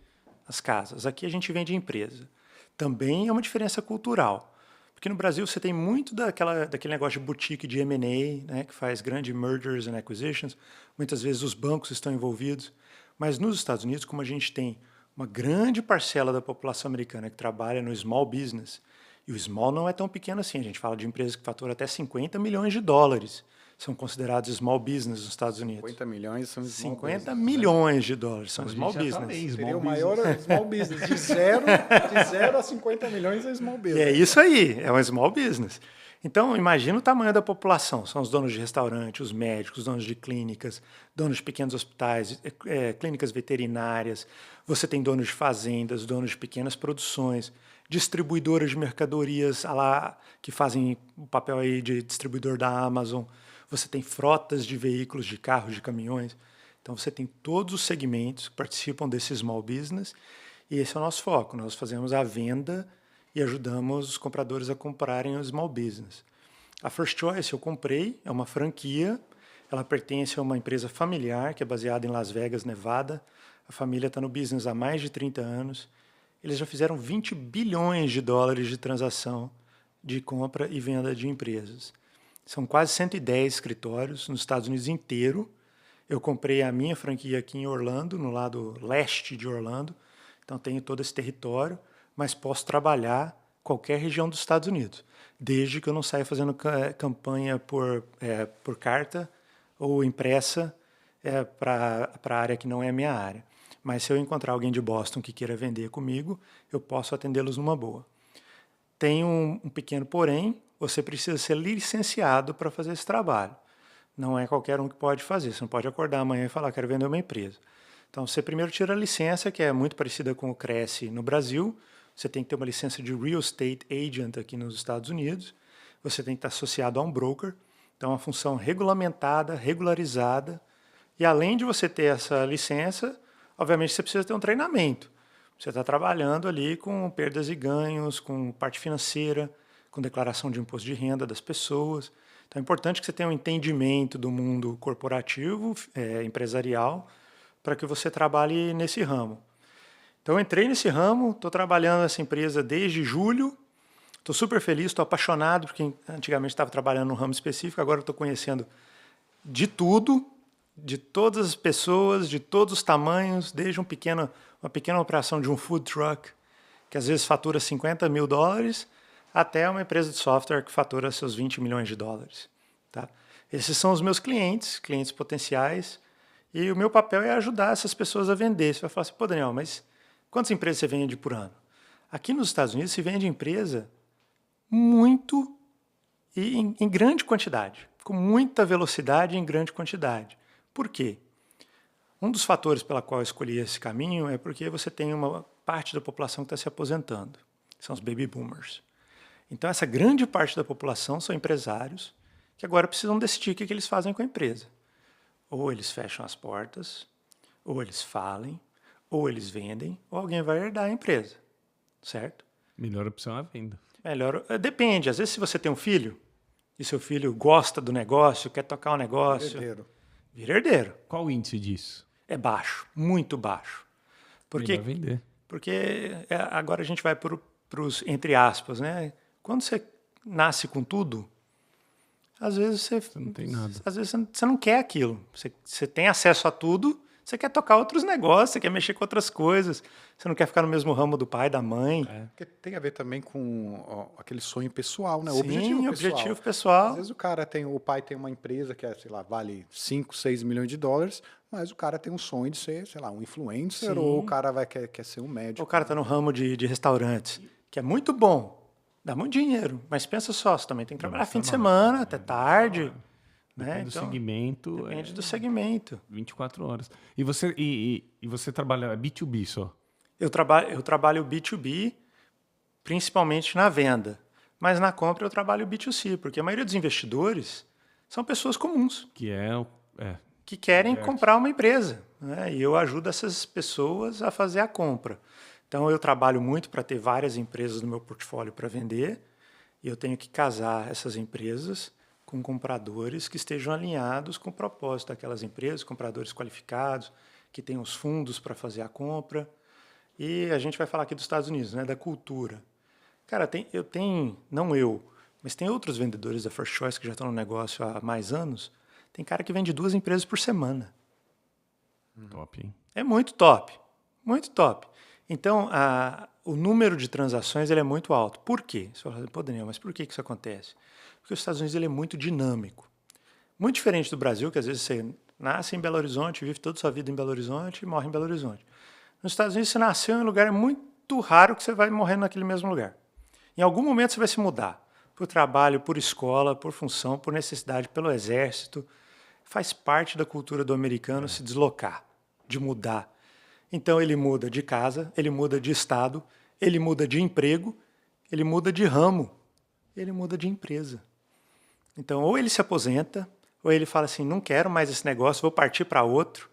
as casas. Aqui a gente vende empresa. Também é uma diferença cultural. Porque no Brasil você tem muito daquele negócio de boutique de M&A, né, que faz grandes mergers and acquisitions. Muitas vezes os bancos estão envolvidos. Mas nos Estados Unidos, como a gente tem uma grande parcela da população americana que trabalha no small business, e o small não é tão pequeno assim, a gente fala de empresas que faturam até 50 milhões de dólares, são considerados small business nos Estados Unidos.
50 milhões são small
50
business,
milhões de dólares são
A gente
small
já tá
business.
bem, small
Seria o
business.
maior small business. De zero a 50 milhões é small
E
business.
é isso aí, é um small business. Então, imagina o tamanho da população. São os donos de restaurante, os médicos, os donos de clínicas, donos de pequenos hospitais, clínicas veterinárias. Você tem donos de fazendas, donos de pequenas produções, distribuidoras de mercadorias que fazem o papel aí de distribuidor da Amazon. Você tem frotas de veículos, de carros, de caminhões. Então, você tem todos os segmentos que participam desse small business e esse é o nosso foco. Nós fazemos a venda e ajudamos os compradores a comprarem o small business. A First Choice eu comprei, é uma franquia, ela pertence a uma empresa familiar que é baseada em Las Vegas, Nevada. A família está no business há mais de 30 anos. Eles já fizeram 20 bilhões de dólares de transação de compra e venda de empresas. São quase 110 escritórios nos Estados Unidos inteiro. Eu comprei a minha franquia aqui em Orlando, no lado leste de Orlando. Então tenho todo esse território, mas posso trabalhar em qualquer região dos Estados Unidos, desde que eu não saia fazendo campanha por carta ou impressa para a área que não é a minha área. Mas se eu encontrar alguém de Boston que queira vender comigo, eu posso atendê-los numa boa. Tem um pequeno porém, você precisa ser licenciado para fazer esse trabalho. Não é qualquer um que pode fazer. Você não pode acordar amanhã e falar, quero vender uma empresa. Então, você primeiro tira a licença, que é muito parecida com o Cresce no Brasil. Você tem que ter uma licença de Real Estate Agent aqui nos Estados Unidos. Você tem que estar associado a um broker. Então, é uma função regulamentada, regularizada. E além de você ter essa licença, obviamente você precisa ter um treinamento. Você está trabalhando ali com perdas e ganhos, com parte financeira, com declaração de imposto de renda das pessoas. Então é importante que você tenha um entendimento do mundo corporativo, empresarial, para que você trabalhe nesse ramo. Então eu entrei nesse ramo, estou trabalhando nessa empresa desde julho, estou super feliz, estou apaixonado, porque antigamente estava trabalhando num ramo específico, agora estou conhecendo de tudo, de todas as pessoas, de todos os tamanhos, desde uma pequena operação de um food truck, que às vezes fatura 50 mil dólares, até uma empresa de software que fatura seus 20 milhões de dólares. Tá? Esses são os meus clientes potenciais, e o meu papel é ajudar essas pessoas a vender. Você vai falar assim, pô, Daniel, mas quantas empresas você vende por ano? Aqui nos Estados Unidos se vende empresa muito e em grande quantidade, com muita velocidade e em grande quantidade. Por quê? Um dos fatores pela qual eu escolhi esse caminho é porque você tem uma parte da população que está se aposentando. São os baby boomers. Então, essa grande parte da população são empresários que agora precisam decidir o que eles fazem com a empresa. Ou eles fecham as portas, ou eles falem, ou eles vendem, ou alguém vai herdar a empresa. Certo?
Melhor opção é a venda.
Melhor, depende. Às vezes, se você tem um filho, e seu filho gosta do negócio, quer tocar o negócio... Vira herdeiro.
Qual o índice disso?
É baixo, muito baixo.
Melhor vender.
Porque agora a gente vai para os entre aspas, né? Quando você nasce com tudo, às vezes você
não tem nada.
Às vezes você não quer aquilo. Você tem acesso a tudo, você quer tocar outros negócios, você quer mexer com outras coisas. Você não quer ficar no mesmo ramo do pai, da mãe.
Porque tem a ver também com aquele sonho pessoal, né?
Sim, objetivo pessoal.
Às vezes o pai tem uma empresa que sei lá, vale 5, 6 milhões de dólares, mas o cara tem um sonho de ser, sei lá, um influencer. Sim. Ou o cara quer ser um médico.
O cara está no ramo de restaurantes, que é muito bom, dá muito dinheiro, mas pensa só, você também tem que trabalhar fim de semana, até tarde.
Depende do segmento.
Depende do segmento.
24 horas. E você trabalha B2B só?
Eu trabalho B2B, principalmente na venda. Mas na compra eu trabalho B2C, porque a maioria dos investidores são pessoas comuns
Que
que querem
Inverte.
comprar uma empresa, né? E eu ajudo essas pessoas a fazer a compra. Então eu trabalho muito para ter várias empresas no meu portfólio para vender e eu tenho que casar essas empresas com compradores que estejam alinhados com o propósito daquelas empresas, compradores qualificados, que tenham os fundos para fazer a compra. E a gente vai falar aqui dos Estados Unidos, né, da cultura. Cara, não eu, mas tem outros vendedores da First Choice que já estão no negócio há mais anos. Tem cara que vende 2 empresas por semana.
top, hein?
É muito top, muito top. Então, o número de transações ele é muito alto. Por quê? Você fala, pô, Daniel, mas por que isso acontece? Porque os Estados Unidos ele é muito dinâmico. Muito diferente do Brasil, que às vezes você nasce em Belo Horizonte, vive toda a sua vida em Belo Horizonte e morre em Belo Horizonte. Nos Estados Unidos, você nasceu em um lugar muito raro que você vai morrer naquele mesmo lugar. Em algum momento você vai se mudar. Por trabalho, por escola, por função, por necessidade, pelo exército. Faz parte da cultura do americano se deslocar, de mudar. Então ele muda de casa, ele muda de estado, ele muda de emprego, ele muda de ramo, ele muda de empresa. Então ou ele se aposenta, ou ele fala assim, não quero mais esse negócio, vou partir para outro.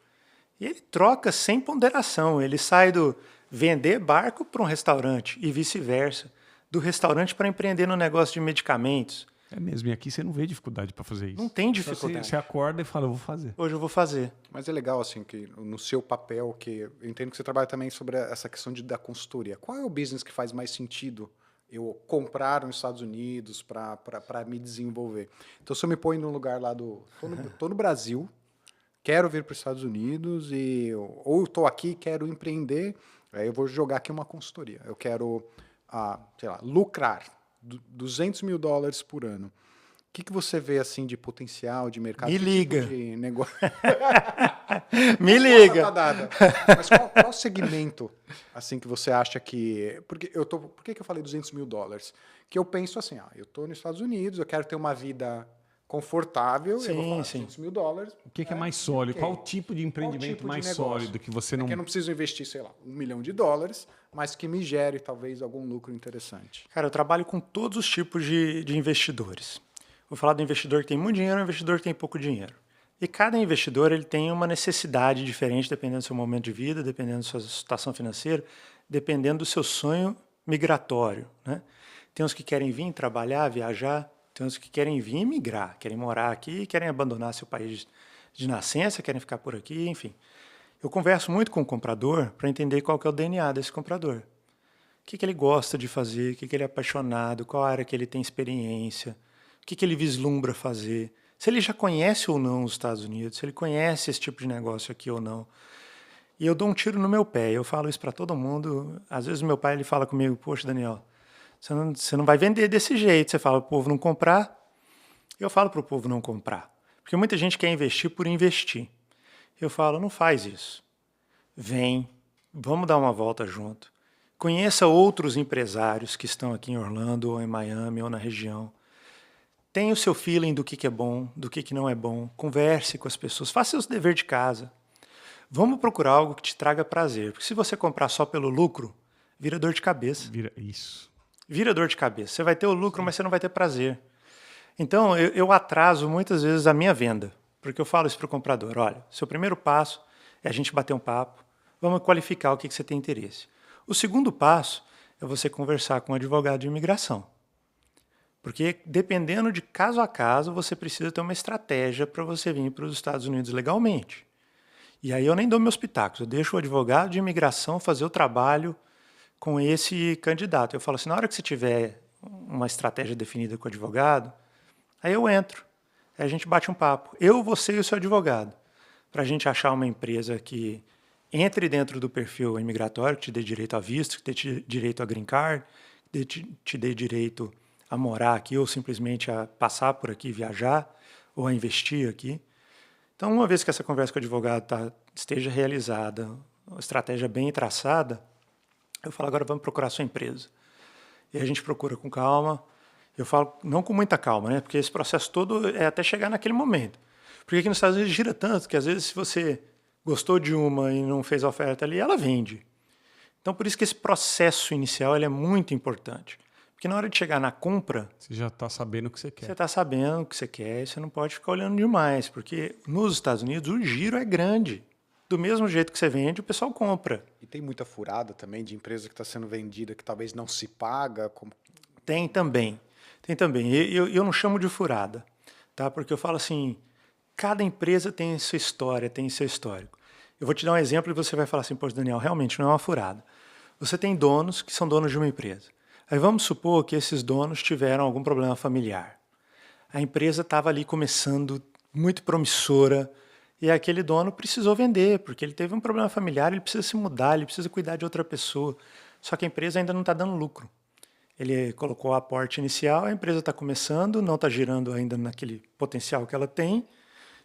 E ele troca sem ponderação, ele sai do vender barco para um restaurante e vice-versa, do restaurante para empreender no negócio de medicamentos.
É mesmo, e aqui você não vê dificuldade para fazer isso.
Não tem
Só
dificuldade.
Você acorda e fala, eu vou fazer.
Hoje eu vou fazer.
Mas é legal, assim, que no seu papel, que eu entendo que você trabalha também sobre essa questão da consultoria. Qual é o business que faz mais sentido eu comprar nos Estados Unidos para me desenvolver? Então, se eu me ponho num lugar lá tô no Brasil, quero vir para os Estados Unidos, ou estou aqui, quero empreender, aí eu vou jogar aqui uma consultoria. Eu quero, sei lá, lucrar $200 mil por ano. O que você vê assim de potencial, de mercado?
Me
Que
liga.
tipo de negócio?
Me liga.
Tá dada. Mas qual segmento assim que você acha que... Por que eu falei $200 mil? Que eu penso assim, eu estou nos Estados Unidos, eu quero ter uma vida confortável, eu vou falar $200 mil.
O que é mais sólido?
ok.
Qual o tipo de empreendimento
Qual tipo de
mais
negócio?
sólido que você não...
Que eu não preciso investir, sei lá, $1 milhão, mas que me gere talvez algum lucro interessante.
Cara, eu trabalho com todos os tipos de investidores. Vou falar do investidor que tem muito dinheiro e do investidor que tem pouco dinheiro. E cada investidor ele tem uma necessidade diferente, dependendo do seu momento de vida, dependendo da sua situação financeira, dependendo do seu sonho migratório, né? Tem uns que querem vir trabalhar, viajar, tem uns que querem vir e migrar, querem morar aqui, querem abandonar seu país de nascença, querem ficar por aqui, enfim. Eu converso muito com o comprador para entender qual que é o DNA desse comprador. O que ele gosta de fazer, o que ele é apaixonado, qual área que ele tem experiência, o que ele vislumbra fazer, se ele já conhece ou não os Estados Unidos, se ele conhece esse tipo de negócio aqui ou não. E eu dou um tiro no meu pé, eu falo isso para todo mundo. Às vezes meu pai ele fala comigo, poxa, Daniel, você não vai vender desse jeito. Você fala para o povo não comprar, eu falo para o povo não comprar. Porque muita gente quer investir por investir. Eu falo, não faz isso. Vem, vamos dar uma volta junto. Conheça outros empresários que estão aqui em Orlando, ou em Miami, ou na região. Tenha o seu feeling do que é bom, do que não é bom. Converse com as pessoas, faça o dever de casa. Vamos procurar algo que te traga prazer. Porque se você comprar só pelo lucro, vira dor de cabeça. Vira dor de cabeça. Você vai ter o lucro, mas você não vai ter prazer. Então, eu atraso muitas vezes a minha venda. Porque eu falo isso para o comprador. Olha, seu primeiro passo é a gente bater um papo. Vamos qualificar o que você tem interesse. O segundo passo é você conversar com um advogado de imigração. Porque, dependendo de caso a caso, você precisa ter uma estratégia para você vir para os Estados Unidos legalmente. E aí eu nem dou meus pitacos, eu deixo o advogado de imigração fazer o trabalho com esse candidato. Eu falo assim, na hora que você tiver uma estratégia definida com o advogado, aí eu entro, aí a gente bate um papo. Eu, você e o seu advogado, para a gente achar uma empresa que entre dentro do perfil imigratório, que te dê direito a visto, que te dê direito a green card, que te dê direito a morar aqui ou simplesmente a passar por aqui, viajar ou a investir aqui. Então, uma vez que essa conversa com o advogado esteja realizada, uma estratégia bem traçada, eu falo, agora vamos procurar a sua empresa. E a gente procura com calma. Eu falo, não com muita calma, né? Porque esse processo todo é até chegar naquele momento. Porque aqui nos Estados Unidos gira tanto que, às vezes, se você gostou de uma e não fez a oferta ali, ela vende. Então, por isso que esse processo inicial ele é muito importante. Porque Porque na hora de chegar na compra,
Você já está sabendo o que você quer.
você está sabendo o que você quer e você não pode ficar olhando demais, porque nos Estados Unidos o giro é grande. Do mesmo jeito que você vende, o pessoal compra.
E tem muita furada também de empresa que está sendo vendida que talvez não se paga.
Tem também. Tem também. E eu não chamo de furada, tá? Porque eu falo assim, cada empresa tem sua história, tem seu histórico. Eu vou te dar um exemplo e você vai falar assim, poxa, Daniel, realmente não é uma furada. Você tem donos que são donos de uma empresa. Aí vamos supor que esses donos tiveram algum problema familiar. A empresa estava ali começando, muito promissora, e aquele dono precisou vender, porque ele teve um problema familiar, ele precisa se mudar, ele precisa cuidar de outra pessoa. Só que a empresa ainda não está dando lucro. Ele colocou o aporte inicial, a empresa está começando, não está girando ainda naquele potencial que ela tem.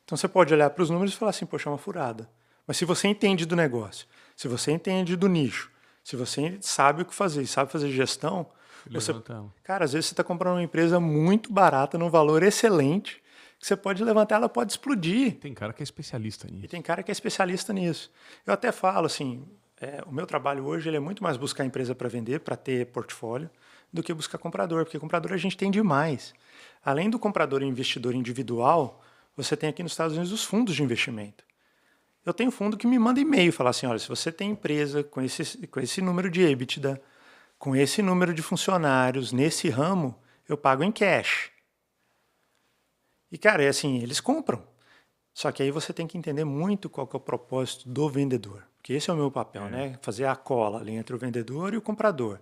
Então você pode olhar para os números e falar assim, poxa, é uma furada. Mas se você entende do negócio, se você entende do nicho, se você sabe o que fazer, sabe fazer gestão, você, cara, às vezes você está comprando uma empresa muito barata, num valor excelente, que você pode levantar, ela pode explodir.
Tem cara que é especialista nisso.
E tem cara que é especialista nisso. Eu até falo assim, o meu trabalho hoje ele é muito mais buscar empresa para vender, para ter portfólio, do que buscar comprador, porque comprador a gente tem demais. Além do comprador e investidor individual, você tem aqui nos Estados Unidos os fundos de investimento. Eu tenho fundo que me manda e-mail, falar assim, olha, se você tem empresa com esse número de EBITDA, com esse número de funcionários, nesse ramo, eu pago em cash. E, cara, é assim, eles compram. Só que aí você tem que entender muito qual que é o propósito do vendedor. Porque esse é o meu papel, né? Fazer a cola ali entre o vendedor e o comprador.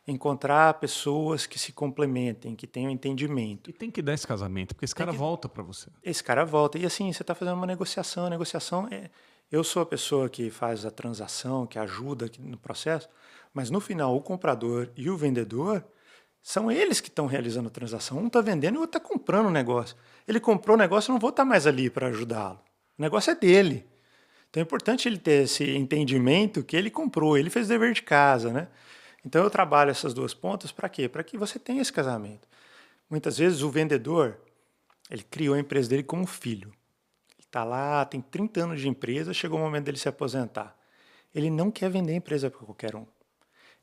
Encontrar pessoas que se complementem, que tenham entendimento.
E tem que dar esse casamento, porque esse cara volta para você.
Esse cara volta. E assim, você está fazendo uma negociação. A negociação é... Eu sou a pessoa que faz a transação, que ajuda aqui no processo, mas no final o comprador e o vendedor são eles que estão realizando a transação. Um está vendendo e o outro está comprando o negócio. Ele comprou o negócio, eu não vou estar mais ali para ajudá-lo. O negócio é dele. Então é importante ele ter esse entendimento que ele comprou, ele fez o dever de casa, né? Então eu trabalho essas duas pontas para quê? Para que você tenha esse casamento. Muitas vezes o vendedor, ele criou a empresa dele como filho. Ele está lá, tem 30 anos de empresa, chegou o momento dele se aposentar. Ele não quer vender a empresa para qualquer um.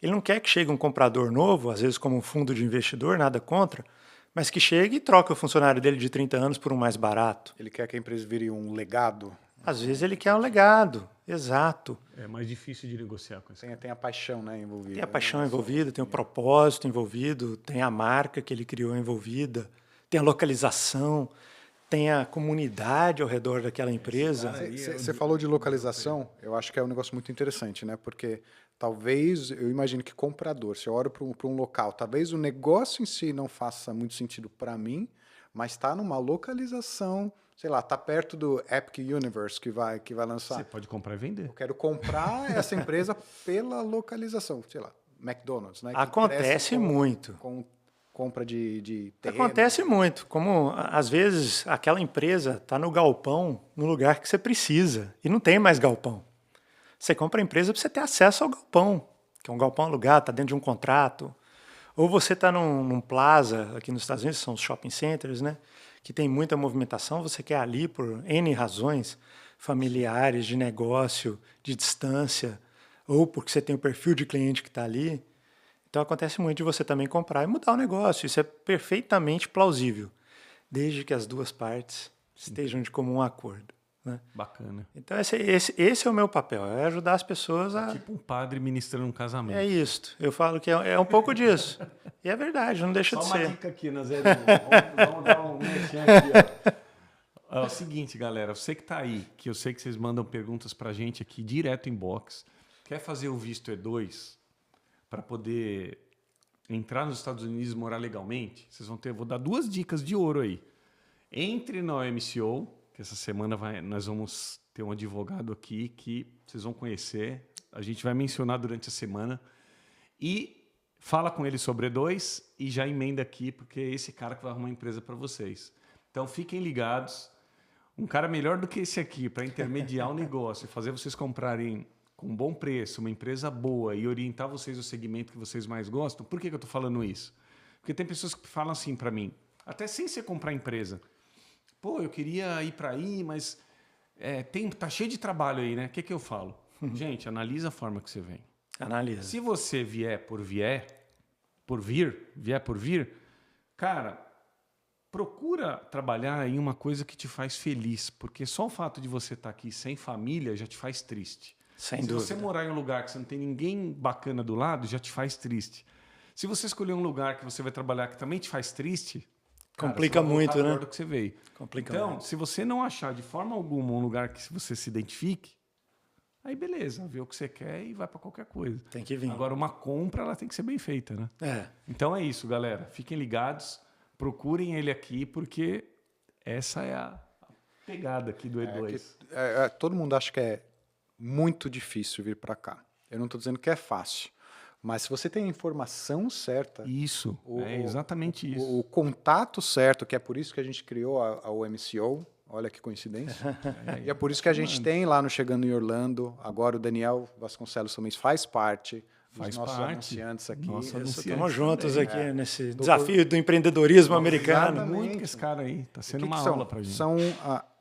Ele não quer que chegue um comprador novo, às vezes como um fundo de investidor, nada contra, mas que chegue e troque o funcionário dele de 30 anos por um mais barato.
Ele quer que a empresa vire um legado.
Às vezes ele quer um legado, exato.
É mais difícil de negociar com isso.
Tem a paixão, né, envolvida.
Tem a paixão envolvida, tem o propósito envolvido, tem a marca que ele criou envolvida, tem a localização, tem a comunidade ao redor daquela empresa.
Você falou de localização, eu acho que é um negócio muito interessante, né? Porque talvez, eu imagino que comprador, se eu olho para um local, talvez o negócio em si não faça muito sentido para mim, mas está numa localização, sei lá, está perto do Epic Universe que vai lançar.
Você pode comprar e vender.
Eu quero comprar essa empresa pela localização, sei lá, McDonald's, né?
Acontece muito.
Com compra de terreno.
Acontece muito. Como, às vezes, aquela empresa está no galpão, no lugar que você precisa, e não tem mais galpão. Você compra a empresa para você ter acesso ao galpão, que é um galpão alugado, está dentro de um contrato. Ou você está num plaza, aqui nos Estados Unidos, são os shopping centers, né? Que tem muita movimentação, você quer ali por N razões, familiares, de negócio, de distância, ou porque você tem o perfil de cliente que está ali. Então acontece muito de você também comprar e mudar o negócio. Isso é perfeitamente plausível, desde que as duas partes estejam de comum acordo. Né?
Bacana.
Então esse é o meu papel, é ajudar as pessoas a...
Tipo um padre ministrando um casamento.
É isso, eu falo que é um pouco disso. E é verdade, não deixa de ser.
Só uma dica aqui, Nazarinho. Vamos dar um mexer aqui, ó. É o seguinte, galera, você que tá aí, que eu sei que vocês mandam perguntas pra gente aqui direto em box, quer fazer o visto E2 para poder entrar nos Estados Unidos e morar legalmente? Vocês vão ter, vou dar 2 dicas de ouro aí. Entre na OMCO, que essa semana nós vamos ter um advogado aqui que vocês vão conhecer. A gente vai mencionar durante a semana. E fala com ele sobre E2 e já emenda aqui, porque é esse cara que vai arrumar empresa para vocês. Então fiquem ligados. Um cara melhor do que esse aqui para intermediar o negócio e fazer vocês comprarem com bom preço, uma empresa boa e orientar vocês no segmento que vocês mais gostam. Por que eu estou falando isso? Porque tem pessoas que falam assim para mim, até sem você comprar empresa. Pô, eu queria ir para aí, mas tá cheio de trabalho aí, né? O que eu falo? Gente, analisa a forma que você vem.
Analisa.
Se você vier, vier por vir, cara, procura trabalhar em uma coisa que te faz feliz, porque só o fato de você estar aqui sem família já te faz triste.
Sem
Se
dúvida.
você morar em um lugar que você não tem ninguém bacana do lado, já te faz triste. Se você escolher um lugar que você vai trabalhar que também te faz triste, cara,
Complica
você vai
muito,
voltar
né?
pior do que você veio.
Complica
Então,
muito.
se você não achar de forma alguma um lugar que você se identifique, aí beleza, vê o que você quer e vai para qualquer coisa.
Tem que vir.
Agora, uma compra, ela tem que ser bem feita, né?
É.
Então é isso, galera. Fiquem ligados, procurem ele aqui, porque essa é a pegada aqui do E2.
Todo mundo acha que é muito difícil vir para cá. Eu não estou dizendo que é fácil, mas se você tem a informação certa,
Isso, é exatamente isso.
o contato certo, que é por isso que a gente criou a OMCO, olha que coincidência, e é por isso que a gente tem lá no Chegando em Orlando, agora o Daniel Vasconcelos também faz parte dos nossos anunciantes aqui.
Estamos juntos aqui nesse desafio do empreendedorismo americano.
Exatamente.
Muito que esse cara aí. Está sendo
Que
uma
são?
aula para gente.
São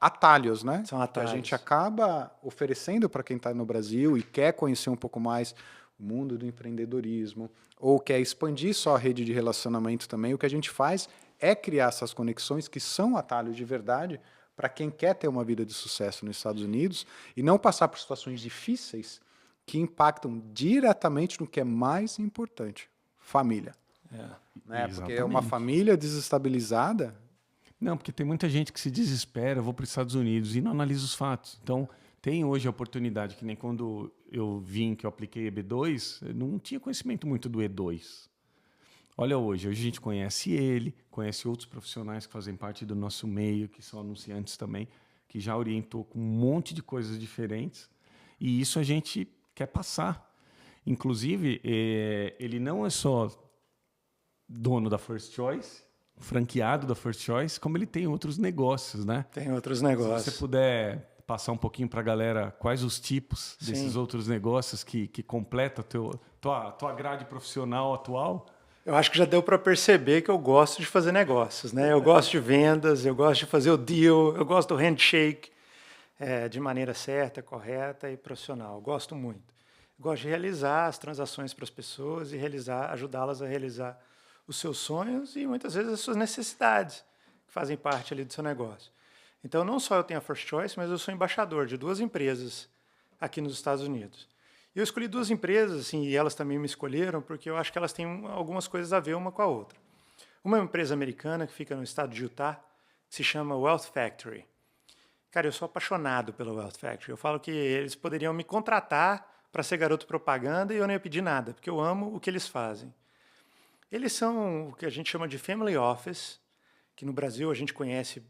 atalhos, né?
São atalhos.
Que a gente acaba oferecendo para quem está no Brasil e quer conhecer um pouco mais o mundo do empreendedorismo ou quer expandir só a rede de relacionamento também. O que a gente faz é criar essas conexões que são atalhos de verdade para quem quer ter uma vida de sucesso nos Estados Unidos e não passar por situações difíceis que impactam diretamente no que é mais importante, família. Né? Porque uma família desestabilizada...
Não, porque tem muita gente que se desespera, vou para os Estados Unidos e não analisa os fatos. Então, tem hoje a oportunidade, que nem quando eu vim, que eu apliquei EB2, eu não tinha conhecimento muito do E2. Olha hoje a gente conhece ele, conhece outros profissionais que fazem parte do nosso meio, que são anunciantes também, que já orientou com um monte de coisas diferentes. E isso a gente quer passar. Inclusive, ele não é só dono da First Choice, franqueado da First Choice, como ele tem outros negócios, né?
Tem outros negócios.
Se você puder passar um pouquinho para a galera quais os tipos desses outros negócios que completam a tua grade profissional atual.
Eu acho que já deu para perceber que eu gosto de fazer negócios, né? Eu gosto de vendas, eu gosto de fazer o deal, eu gosto do handshake de maneira certa, correta e profissional. Eu gosto muito. Eu gosto de realizar as transações para as pessoas e ajudá-las a realizar os seus sonhos e muitas vezes as suas necessidades, que fazem parte ali do seu negócio. Então, não só eu tenho a First Choice, mas eu sou embaixador de 2 empresas aqui nos Estados Unidos. E eu escolhi 2 empresas, assim, e elas também me escolheram, porque eu acho que elas têm algumas coisas a ver uma com a outra. Uma é uma empresa americana que fica no estado de Utah, que se chama Wealth Factory. Cara, eu sou apaixonado pela Wealth Factory. Eu falo que eles poderiam me contratar para ser garoto propaganda e eu não ia pedir nada, porque eu amo o que eles fazem. Eles são o que a gente chama de family office, que no Brasil a gente conhece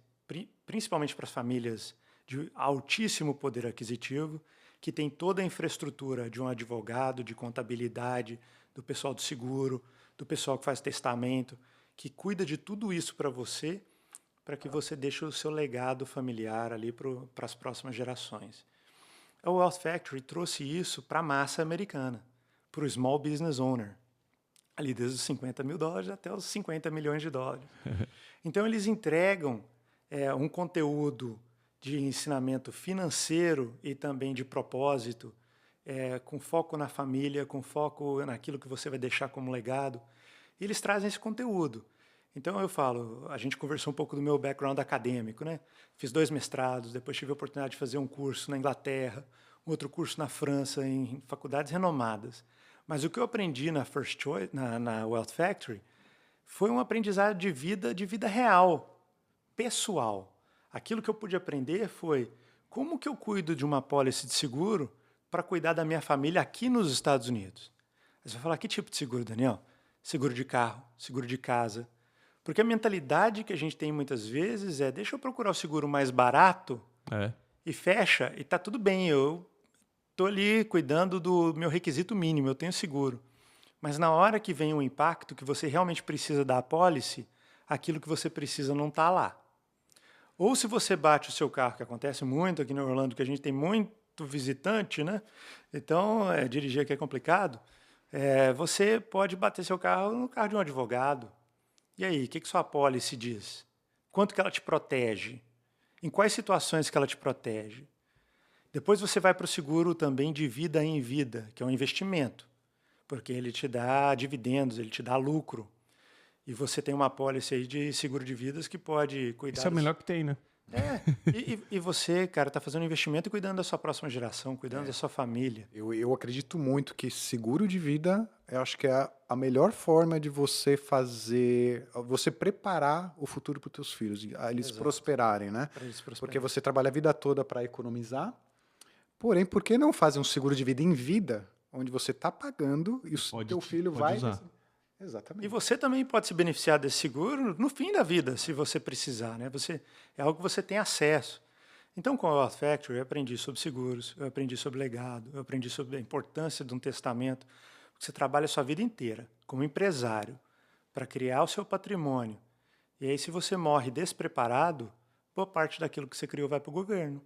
principalmente para as famílias de altíssimo poder aquisitivo, que tem toda a infraestrutura de um advogado, de contabilidade, do pessoal do seguro, do pessoal que faz testamento, que cuida de tudo isso para você, para que você deixe o seu legado familiar ali para as próximas gerações. A Wealth Factory trouxe isso para a massa americana, para o small business owner, ali desde os $50 mil até os $50 milhões. Então, eles entregam um conteúdo de ensinamento financeiro e também de propósito, com foco na família, com foco naquilo que você vai deixar como legado. E eles trazem esse conteúdo. Então, eu falo, a gente conversou um pouco do meu background acadêmico, né? Fiz 2 mestrados, depois tive a oportunidade de fazer um curso na Inglaterra, um outro curso na França, em faculdades renomadas. Mas o que eu aprendi na First Choice, na Wealth Factory, foi um aprendizado de vida real, pessoal. Aquilo que eu pude aprender foi como que eu cuido de uma apólice de seguro para cuidar da minha família aqui nos Estados Unidos. Aí você vai falar, que tipo de seguro, Daniel? Seguro de carro, seguro de casa. Porque a mentalidade que a gente tem muitas vezes é, deixa eu procurar o seguro mais barato e fecha, e está tudo bem, eu estou ali cuidando do meu requisito mínimo, eu tenho seguro. Mas na hora que vem o impacto, que você realmente precisa da apólice, aquilo que você precisa não está lá. Ou se você bate o seu carro, que acontece muito aqui no Orlando, que a gente tem muito visitante, né? Então, dirigir aqui é complicado. Você pode bater seu carro no carro de um advogado. E aí, o que sua apólice diz? Quanto que ela te protege? Em quais situações que ela te protege? Depois você vai para o seguro também de vida em vida, que é um investimento. porque ele te dá dividendos, ele te dá lucro. E você tem uma apólice aí de seguro de vidas que pode cuidar...
Isso é o melhor que tem, né?
E você, cara, está fazendo um investimento e cuidando da sua próxima geração, cuidando da sua família.
Eu acredito muito que seguro de vida, eu acho que é a melhor forma de você você preparar o futuro para os teus filhos, a eles
Exato.
prosperarem, né?
Para eles prosperarem.
Porque você trabalha a vida toda para economizar, porém, por que não fazer um seguro de vida em vida, onde você está pagando e o teu filho vai...
usar.
Exatamente.
E você também pode se beneficiar desse seguro no fim da vida, se você precisar, né? É algo que você tem acesso. Então, com a Wealth Factory, eu aprendi sobre seguros, eu aprendi sobre legado, eu aprendi sobre a importância de um testamento. Você trabalha a sua vida inteira como empresário para criar o seu patrimônio. E aí, se você morre despreparado, boa parte daquilo que você criou vai para o governo.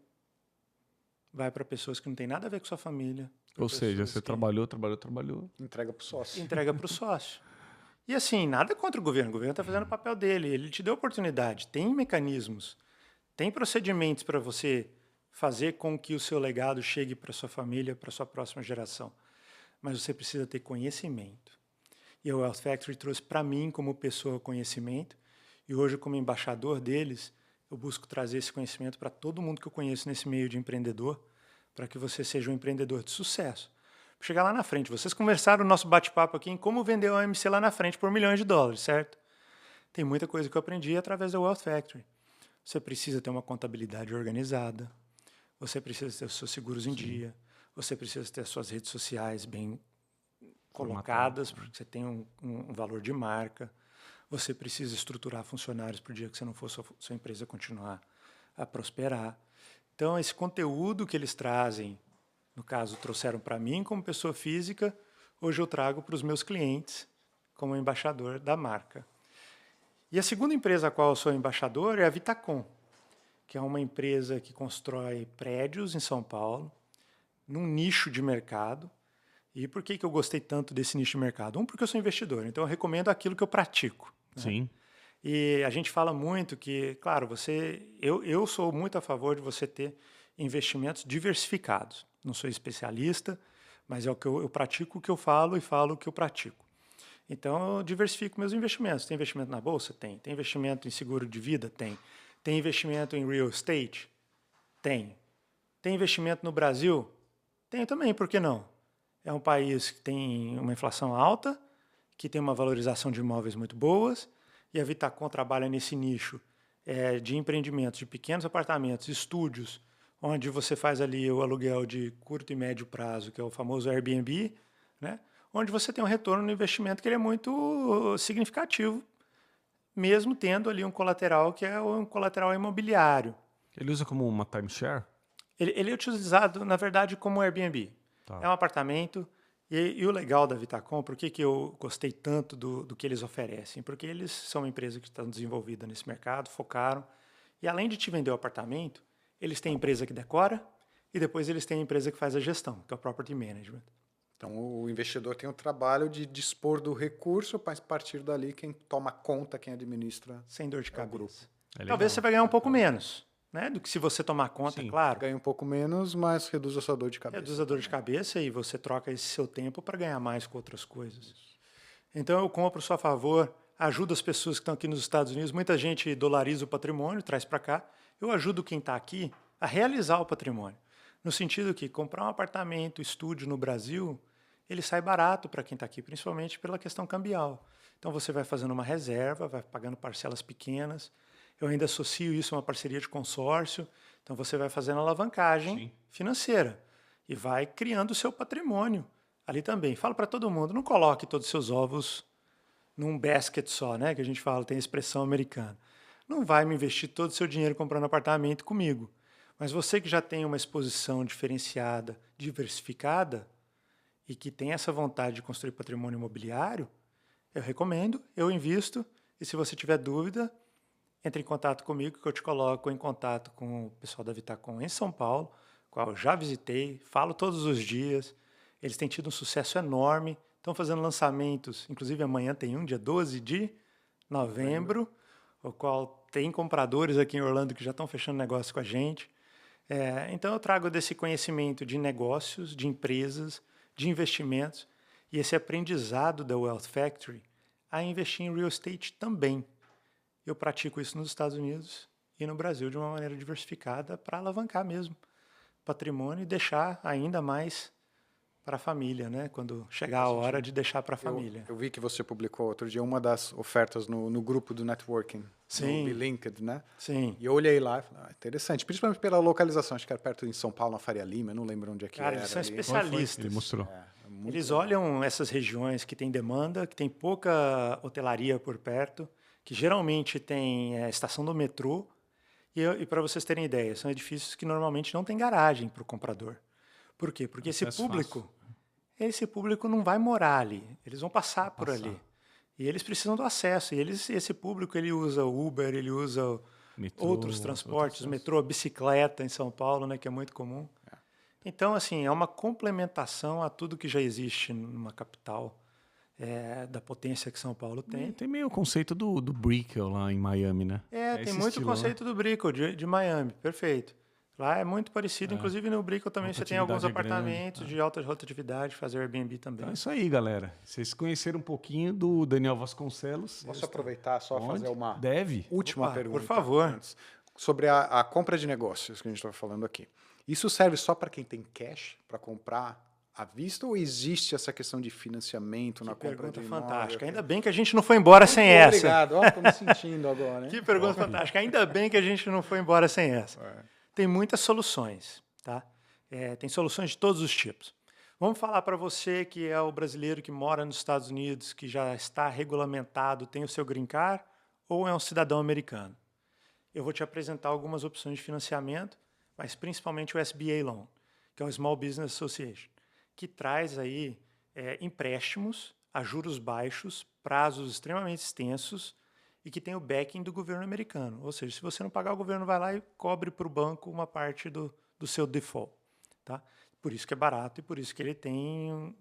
Vai para pessoas que não têm nada a ver com sua família.
Ou seja, você trabalhou.
Entrega para o sócio.
Entrega para o sócio. E assim, nada contra o governo está fazendo o papel dele, ele te deu oportunidade, tem mecanismos, tem procedimentos para você fazer com que o seu legado chegue para sua família, para sua próxima geração. Mas você precisa ter conhecimento. E a Wealth Factory trouxe para mim, como pessoa, conhecimento, e hoje, como embaixador deles, eu busco trazer esse conhecimento para todo mundo que eu conheço nesse meio de empreendedor, para que você seja um empreendedor de sucesso. Chegar lá na frente. Vocês conversaram o nosso bate-papo aqui em como vender a OMC lá na frente por milhões de dólares, certo? Tem muita coisa que eu aprendi através da Wealth Factory. Você precisa ter uma contabilidade organizada, você precisa ter os seus seguros em dia, você precisa ter as suas redes sociais bem colocadas, porque você tem um valor de marca, você precisa estruturar funcionários para o dia que você não for sua empresa continuar a prosperar. Então, esse conteúdo que eles trazem, no caso, trouxeram para mim como pessoa física, hoje eu trago para os meus clientes como embaixador da marca. E a segunda empresa a qual eu sou embaixador é a Vitacom, que é uma empresa que constrói prédios em São Paulo, num nicho de mercado. E por que eu gostei tanto desse nicho de mercado? Porque eu sou investidor, então eu recomendo aquilo que eu pratico. Né?
Sim.
E a gente fala muito que, claro, eu sou muito a favor de você ter investimentos diversificados. Não sou especialista, mas é o que eu pratico o que eu falo e falo o que eu pratico. Então, eu diversifico meus investimentos. Tem investimento na bolsa? Tem. Tem investimento em seguro de vida? Tem. Tem investimento em real estate? Tem. Tem investimento no Brasil? Tem também, por que não? É um país que tem uma inflação alta, que tem uma valorização de imóveis muito boas, e a Vitacom trabalha nesse nicho de empreendimentos, de pequenos apartamentos, estúdios, onde você faz ali o aluguel de curto e médio prazo, que é o famoso Airbnb, né? Onde você tem um retorno no investimento que ele é muito significativo, mesmo tendo ali um colateral que é um colateral imobiliário.
Ele usa como uma timeshare?
Ele é utilizado, na verdade, como Airbnb.
Tá.
É um apartamento. E o legal da Vitacom, por que eu gostei tanto do que eles oferecem? Porque eles são uma empresa que está desenvolvida nesse mercado, focaram. E além de te vender o apartamento, eles têm empresa que decora e depois eles têm a empresa que faz a gestão, que é o Property Management.
Então, o investidor tem o trabalho de dispor do recurso, mas a partir dali, quem toma conta, quem administra...
Sem dor de cabeça.
legal.
Talvez você vai ganhar um pouco menos, né, do que se você tomar conta,
Sim.
claro.
Ganha um pouco menos, mas reduz a sua dor de cabeça.
Reduz a dor de cabeça e você troca esse seu tempo para ganhar mais com outras coisas. Então, eu compro só a favor, ajudo as pessoas que estão aqui nos Estados Unidos. Muita gente dolariza o patrimônio, traz para cá. Eu ajudo quem está aqui a realizar o patrimônio. No sentido que comprar um apartamento, estúdio no Brasil, ele sai barato para quem está aqui, principalmente pela questão cambial. Então, você vai fazendo uma reserva, vai pagando parcelas pequenas. Eu ainda associo isso a uma parceria de consórcio. Então, você vai fazendo alavancagem financeira e vai criando o seu patrimônio ali também. Falo para todo mundo, não coloque todos os seus ovos num basket só, né? Que a gente fala, tem a expressão americana. Não vai me investir todo o seu dinheiro comprando apartamento comigo. Mas você que já tem uma exposição diferenciada, diversificada, e que tem essa vontade de construir patrimônio imobiliário, eu recomendo, eu invisto, e se você tiver dúvida, entre em contato comigo, que eu te coloco em contato com o pessoal da Vitacom em São Paulo, qual eu já visitei, falo todos os dias. Eles têm tido um sucesso enorme, estão fazendo lançamentos, inclusive amanhã tem um, dia 12 de novembro, o qual tem compradores aqui em Orlando que já estão fechando negócio com a gente. Então eu trago desse conhecimento de negócios, de empresas, de investimentos, e esse aprendizado da Wealth Factory a investir em real estate também. Eu pratico isso nos Estados Unidos e no Brasil de uma maneira diversificada para alavancar mesmo patrimônio e deixar ainda mais para a família, né? Quando chegar a hora de deixar para a família.
Eu vi que você publicou outro dia uma das ofertas no grupo do networking,
Sim.
no Linked, né?
Sim.
E eu olhei lá e falei, interessante, principalmente pela localização, acho que era perto em São Paulo, na Faria Lima, eu não lembro onde é que
Cara,
era.
eles são
ali.
especialistas.
Ele mostrou.
Muito
Eles
legal.
olham essas regiões que têm demanda, que tem pouca hotelaria por perto, que geralmente tem estação do metrô. E para vocês terem ideia, são edifícios que normalmente não tem garagem para o comprador. Por quê? Porque
Acesso
esse público não vai morar ali, eles vão passar por ali. E eles precisam do acesso. E esse público ele usa o Uber, ele usa
Metrô,
outros transportes, metrô, bicicleta em São Paulo, né, que é muito comum. Então, assim, é uma complementação a tudo que já existe numa capital da potência que São Paulo tem.
Tem meio o conceito do Brickell lá em Miami, né?
Tem
esse
muito
estilo,
conceito do Brickell, de Miami, perfeito. Lá é muito parecido, inclusive no Brickell também você tem alguns
Rotatividade é
apartamentos de alta rotatividade, fazer Airbnb também.
Então é isso aí, galera. Vocês conheceram um pouquinho do Daniel Vasconcelos.
Posso aproveitar só
Onde?
fazer uma
Deve.
última
Opa,
pergunta?
por favor.
Antes, sobre a compra de negócios que a gente estava falando aqui. Isso serve só para quem tem cash para comprar à vista ou existe essa questão de financiamento na compra
Pergunta
de imóvel?
fantástica. Ainda bem que a gente não foi embora sem essa.
Obrigado. Ó, tô me sentindo agora, hein?
Que pergunta fantástica. Ainda bem que a gente não foi embora sem essa. Tem muitas soluções, tá? Tem soluções de todos os tipos. Vamos falar para você que é o brasileiro que mora nos Estados Unidos, que já está regulamentado, tem o seu green card, ou é um cidadão americano. Eu vou te apresentar algumas opções de financiamento, mas principalmente o SBA Loan, que é o Small Business Association, que traz aí empréstimos a juros baixos, prazos extremamente extensos e que tem o backing do governo americano. Ou seja, se você não pagar, o governo vai lá e cobre para o banco uma parte do seu default. Tá? Por isso que é barato e por isso que ele tem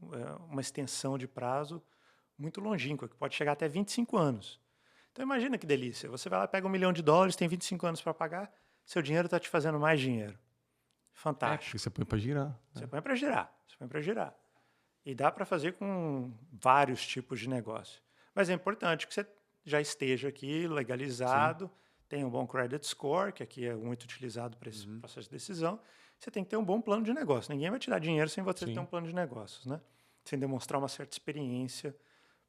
uma extensão de prazo muito longínqua, que pode chegar até 25 anos. Então imagina que delícia. Você vai lá, pega $1 milhão, tem 25 anos para pagar, seu dinheiro está te fazendo mais dinheiro. Fantástico.
Porque você põe para girar.
Você põe para girar. Você põe para girar. E dá para fazer com vários tipos de negócio. Mas é importante que você já esteja aqui legalizado, tenha um bom credit score, que aqui é muito utilizado para esse processo de decisão. Você tem que ter um bom plano de negócio. Ninguém vai te dar dinheiro sem você ter um plano de negócios, né? Sem demonstrar uma certa experiência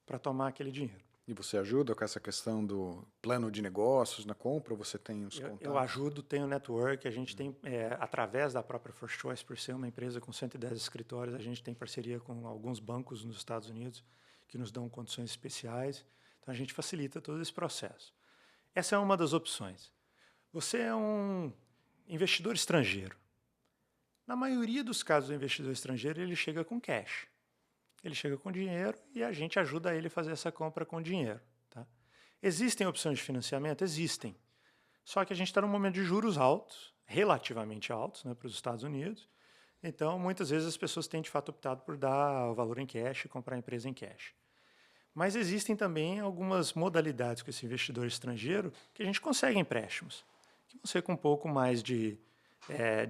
para tomar aquele dinheiro.
E você ajuda com essa questão do plano de negócios na compra? Ou você tem os contatos?
Eu ajudo, tenho network, a gente tem, através da própria First Choice, por ser uma empresa com 110 escritórios, a gente tem parceria com alguns bancos nos Estados Unidos que nos dão condições especiais. Então, a gente facilita todo esse processo. Essa é uma das opções. Você é um investidor estrangeiro. Na maioria dos casos, o investidor estrangeiro ele chega com cash. Ele chega com dinheiro e a gente ajuda ele a fazer essa compra com dinheiro. Tá? Existem opções de financiamento? Existem. Só que a gente está num momento de juros altos, relativamente altos, né, para os Estados Unidos. Então, muitas vezes as pessoas têm de fato optado por dar o valor em cash e comprar a empresa em cash. Mas existem também algumas modalidades com esse investidor estrangeiro que a gente consegue empréstimos, que vão ser com um pouco mais de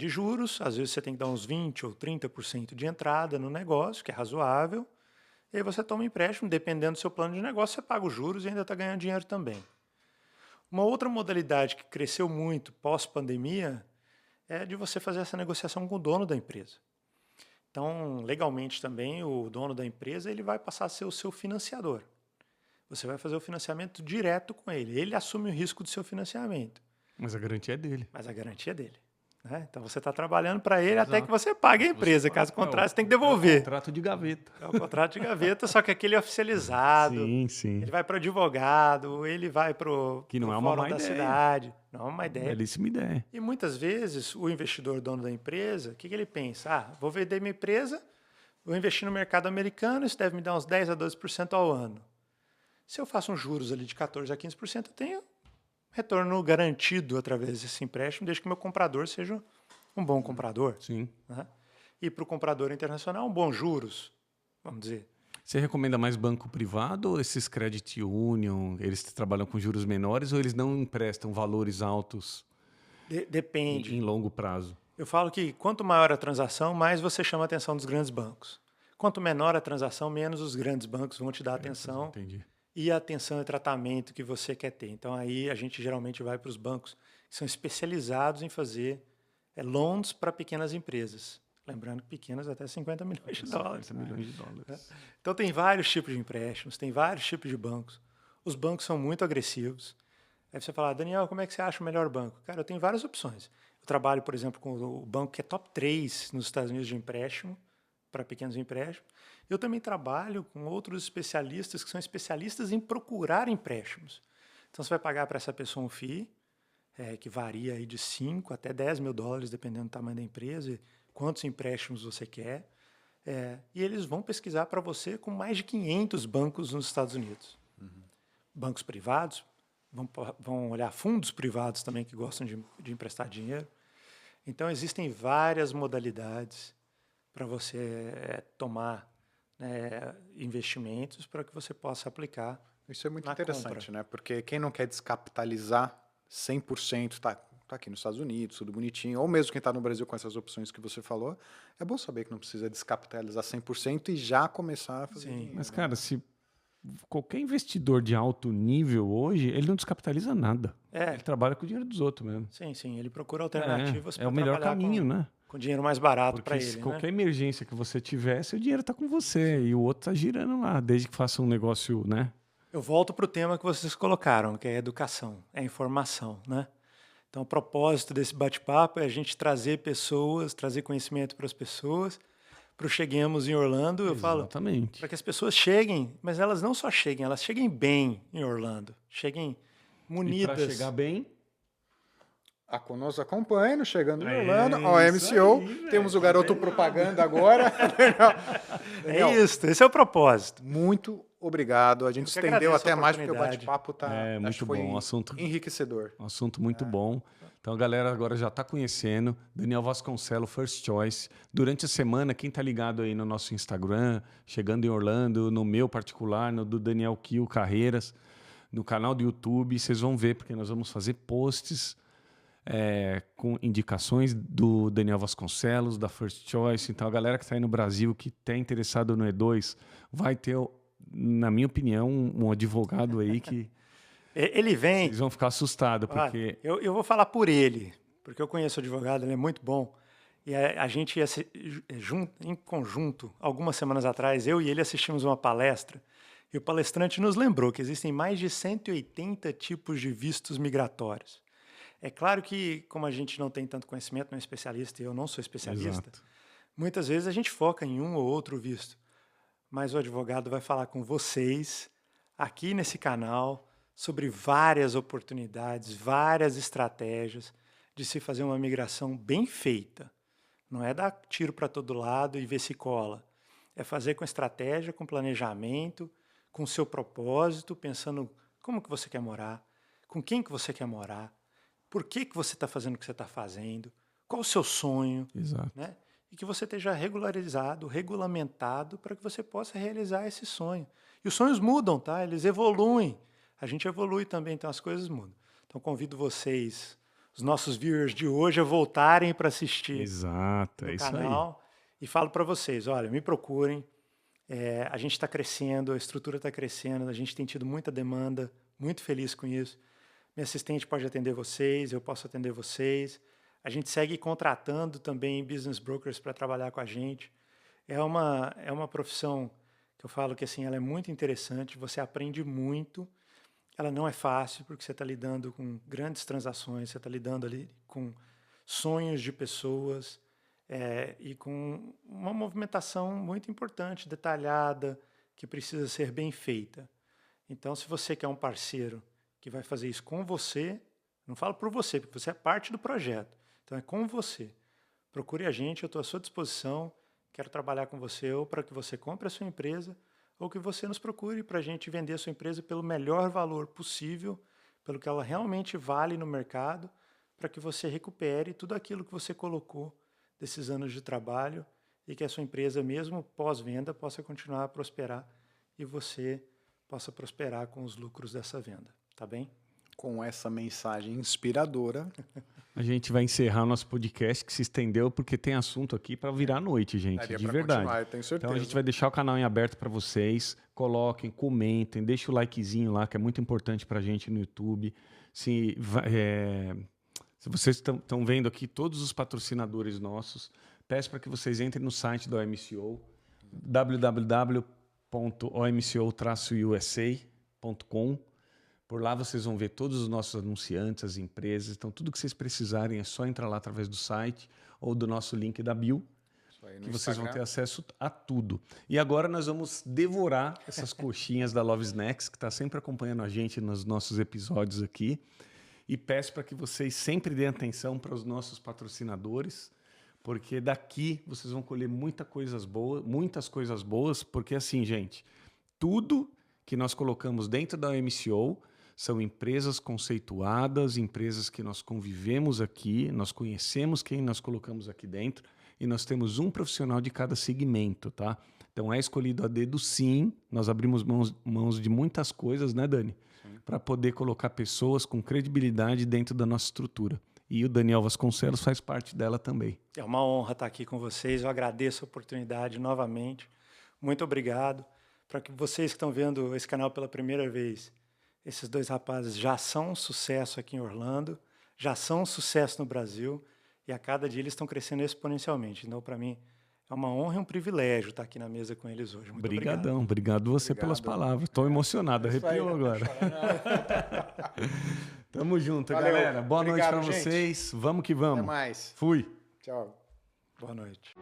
juros. Às vezes você tem que dar uns 20% ou 30% de entrada no negócio, que é razoável, e aí você toma empréstimo, dependendo do seu plano de negócio, você paga os juros e ainda está ganhando dinheiro também. Uma outra modalidade que cresceu muito pós-pandemia é de você fazer essa negociação com o dono da empresa. Então, legalmente também, o dono da empresa ele vai passar a ser o seu financiador. Você vai fazer o financiamento direto com ele. Ele assume o risco do seu financiamento.
Mas a garantia é dele.
Mas a garantia é dele. Né? Então, você está trabalhando para ele até que você pague a empresa. Caso contrário, você tem que devolver.
É o contrato de gaveta.
É o contrato de gaveta, só que aquele é oficializado.
Sim.
Ele vai para o advogado, ele vai para o fórum da cidade. Não é uma ideia.
Belíssima ideia.
E muitas vezes o investidor dono da empresa, o que ele pensa? Vou vender minha empresa, vou investir no mercado americano, isso deve me dar uns 10% a 12% ao ano. Se eu faço uns juros ali de 14% a 15%, eu tenho retorno garantido através desse empréstimo, desde que meu comprador seja um bom comprador.
Sim.
Né? E para o comprador internacional, um bom juros, vamos dizer.
Você recomenda mais banco privado ou esses credit union, eles trabalham com juros menores ou eles não emprestam valores altos
Depende.
em longo prazo?
Eu falo que quanto maior a transação, mais você chama a atenção dos grandes bancos. Quanto menor a transação, menos os grandes bancos vão te dar atenção
Entendi.
e a atenção e tratamento que você quer ter. Então, aí a gente geralmente vai para os bancos que são especializados em fazer loans para pequenas empresas. Lembrando que pequenas até 50 milhões de dólares.
50 milhões de dólares.
Então, tem vários tipos de empréstimos, tem vários tipos de bancos. Os bancos são muito agressivos. Aí você fala, Daniel, como é que você acha o melhor banco? Cara, eu tenho várias opções. Eu trabalho, por exemplo, com o banco que é top 3 nos Estados Unidos de empréstimo, para pequenos empréstimos. Eu também trabalho com outros especialistas que são especialistas em procurar empréstimos. Então, você vai pagar para essa pessoa um FII, que varia aí de 5 até 10 mil dólares, dependendo do tamanho da empresa, e quantos empréstimos você quer. E eles vão pesquisar para você com mais de 500 bancos nos Estados Unidos. Bancos privados, vão olhar fundos privados também que gostam de emprestar dinheiro. Então, existem várias modalidades para você tomar investimentos para que você possa aplicar.
Isso é muito
na
interessante,
compra.
né? Porque quem não quer descapitalizar 100%, tá aqui nos Estados Unidos, tudo bonitinho, ou mesmo quem está no Brasil com essas opções que você falou, é bom saber que não precisa descapitalizar 100% e já começar a fazer
Sim.
dinheiro,
Mas,
né?
cara, se qualquer investidor de alto nível hoje, ele não descapitaliza nada. Ele trabalha com o dinheiro dos outros mesmo.
Sim, ele procura alternativas
É
para
o melhor
trabalhar
caminho,
com,
né?
com dinheiro mais barato
Porque
para
se
ele. Né?
qualquer emergência que você tiver, seu dinheiro está com você e o outro está girando lá, desde que faça um negócio, né?
Eu volto para o tema que vocês colocaram, que é a educação, é a informação, né? Então, o propósito desse bate-papo é a gente trazer pessoas, trazer conhecimento para as pessoas. Para o Cheguemos em Orlando, eu falo,
Exatamente.
para que as pessoas cheguem, mas elas não só cheguem, elas cheguem bem em Orlando, cheguem
E
munidas.
para chegar bem,
A Conosco acompanha, chegando em
É
Orlando, ó,
isso
MCO,
aí,
temos
velho,
o garoto
tá
propaganda agora. Daniel,
É isso, esse é o propósito.
muito obrigado. A gente
Eu que
estendeu
agradeço a
até mais porque o
oportunidade.
bate-papo tá,
É, muito
acho que foi
bom o assunto.
enriquecedor.
Um assunto muito bom. Então, a galera agora já está conhecendo. Daniel Vasconcelos, First Choice. Durante a semana, quem está ligado aí no nosso Instagram, Chegando em Orlando, no meu particular, no do Daniel Kiel Carreiras, no canal do YouTube, vocês vão ver, porque nós vamos fazer posts com indicações do Daniel Vasconcelos, da First Choice. Então, a galera que está aí no Brasil, que está interessado no E2, vai ter, na minha opinião, um advogado aí que
Ele vem,
vocês vão ficar assustados,
olha,
porque
eu vou falar por ele, porque eu conheço o advogado, ele é muito bom. E a gente ia em conjunto, algumas semanas atrás, eu e ele assistimos uma palestra, e o palestrante nos lembrou que existem mais de 180 tipos de vistos migratórios. É claro que, como a gente não tem tanto conhecimento, não é especialista, e eu não sou especialista,
Exato.
muitas vezes a gente foca em um ou outro visto. Mas o advogado vai falar com vocês, aqui nesse canal, sobre várias oportunidades, várias estratégias de se fazer uma migração bem feita. Não é dar tiro para todo lado e ver se cola. É fazer com estratégia, com planejamento, com seu propósito, pensando como que você quer morar, com quem que você quer morar, por que você está fazendo o que você está fazendo, qual o seu sonho,
Exato.
né? E que você esteja regularizado, regulamentado para que você possa realizar esse sonho. E os sonhos mudam, tá? Eles evoluem. A gente evolui também, então as coisas mudam. Então convido vocês, os nossos viewers de hoje, a voltarem para assistir
Exato, é
no
isso aí.
canal. E falo para vocês, olha, me procurem. A gente está crescendo, a estrutura está crescendo, a gente tem tido muita demanda, muito feliz com isso. Minha assistente pode atender vocês, eu posso atender vocês. A gente segue contratando também business brokers para trabalhar com a gente. É uma profissão que eu falo que assim, ela é muito interessante, você aprende muito. Ela não é fácil, porque você está lidando com grandes transações, você está lidando ali com sonhos de pessoas e com uma movimentação muito importante, detalhada, que precisa ser bem feita. Então, se você quer um parceiro que vai fazer isso com você, não falo por você, porque você é parte do projeto. Então, é com você. Procure a gente, eu estou à sua disposição, quero trabalhar com você ou para que você compre a sua empresa ou que você nos procure para a gente vender a sua empresa pelo melhor valor possível, pelo que ela realmente vale no mercado, para que você recupere tudo aquilo que você colocou desses anos de trabalho e que a sua empresa, mesmo pós-venda, possa continuar a prosperar e você possa prosperar com os lucros dessa venda. Tá bem?
Com essa mensagem inspiradora,
A gente vai encerrar o nosso podcast que se estendeu porque tem assunto aqui para virar noite, gente,
daria
de
para
verdade.
continuar, eu tenho certeza.
Então a gente vai deixar o canal em aberto para vocês. Coloquem, comentem, deixem o likezinho lá, que é muito importante para a gente no YouTube. Se vocês estão vendo aqui todos os patrocinadores nossos, peço para que vocês entrem no site da OMCO, www.omco-usa.com. Por lá vocês vão ver todos os nossos anunciantes, as empresas. Então, tudo que vocês precisarem é só entrar lá através do site ou do nosso link da bio, que vocês vão ter acesso a tudo. E agora nós vamos devorar essas coxinhas da Love Snacks, que está sempre acompanhando a gente nos nossos episódios aqui. E peço para que vocês sempre deem atenção para os nossos patrocinadores, porque daqui vocês vão colher muitas coisas boas, porque assim, gente, tudo que nós colocamos dentro da OMCO são empresas conceituadas, empresas que nós convivemos aqui, nós conhecemos quem nós colocamos aqui dentro e nós temos um profissional de cada segmento, tá? Então é escolhido a dedo sim, nós abrimos mãos de muitas coisas, né, Dani? Para poder colocar pessoas com credibilidade dentro da nossa estrutura. E o Daniel Vasconcelos faz parte dela também.
É uma honra estar aqui com vocês, eu agradeço a oportunidade novamente. Muito obrigado. Para que vocês que estão vendo esse canal pela primeira vez, esses dois rapazes já são um sucesso aqui em Orlando, já são um sucesso no Brasil e a cada dia eles estão crescendo exponencialmente. Então, para mim, é uma honra e um privilégio estar aqui na mesa com eles hoje. Muito
obrigado. Obrigado você pelas palavras. Estou emocionado, arrepiou agora. Tamo junto, valeu, galera. Boa noite para vocês. Vamos que vamos.
Até mais.
Fui.
Tchau.
Boa noite.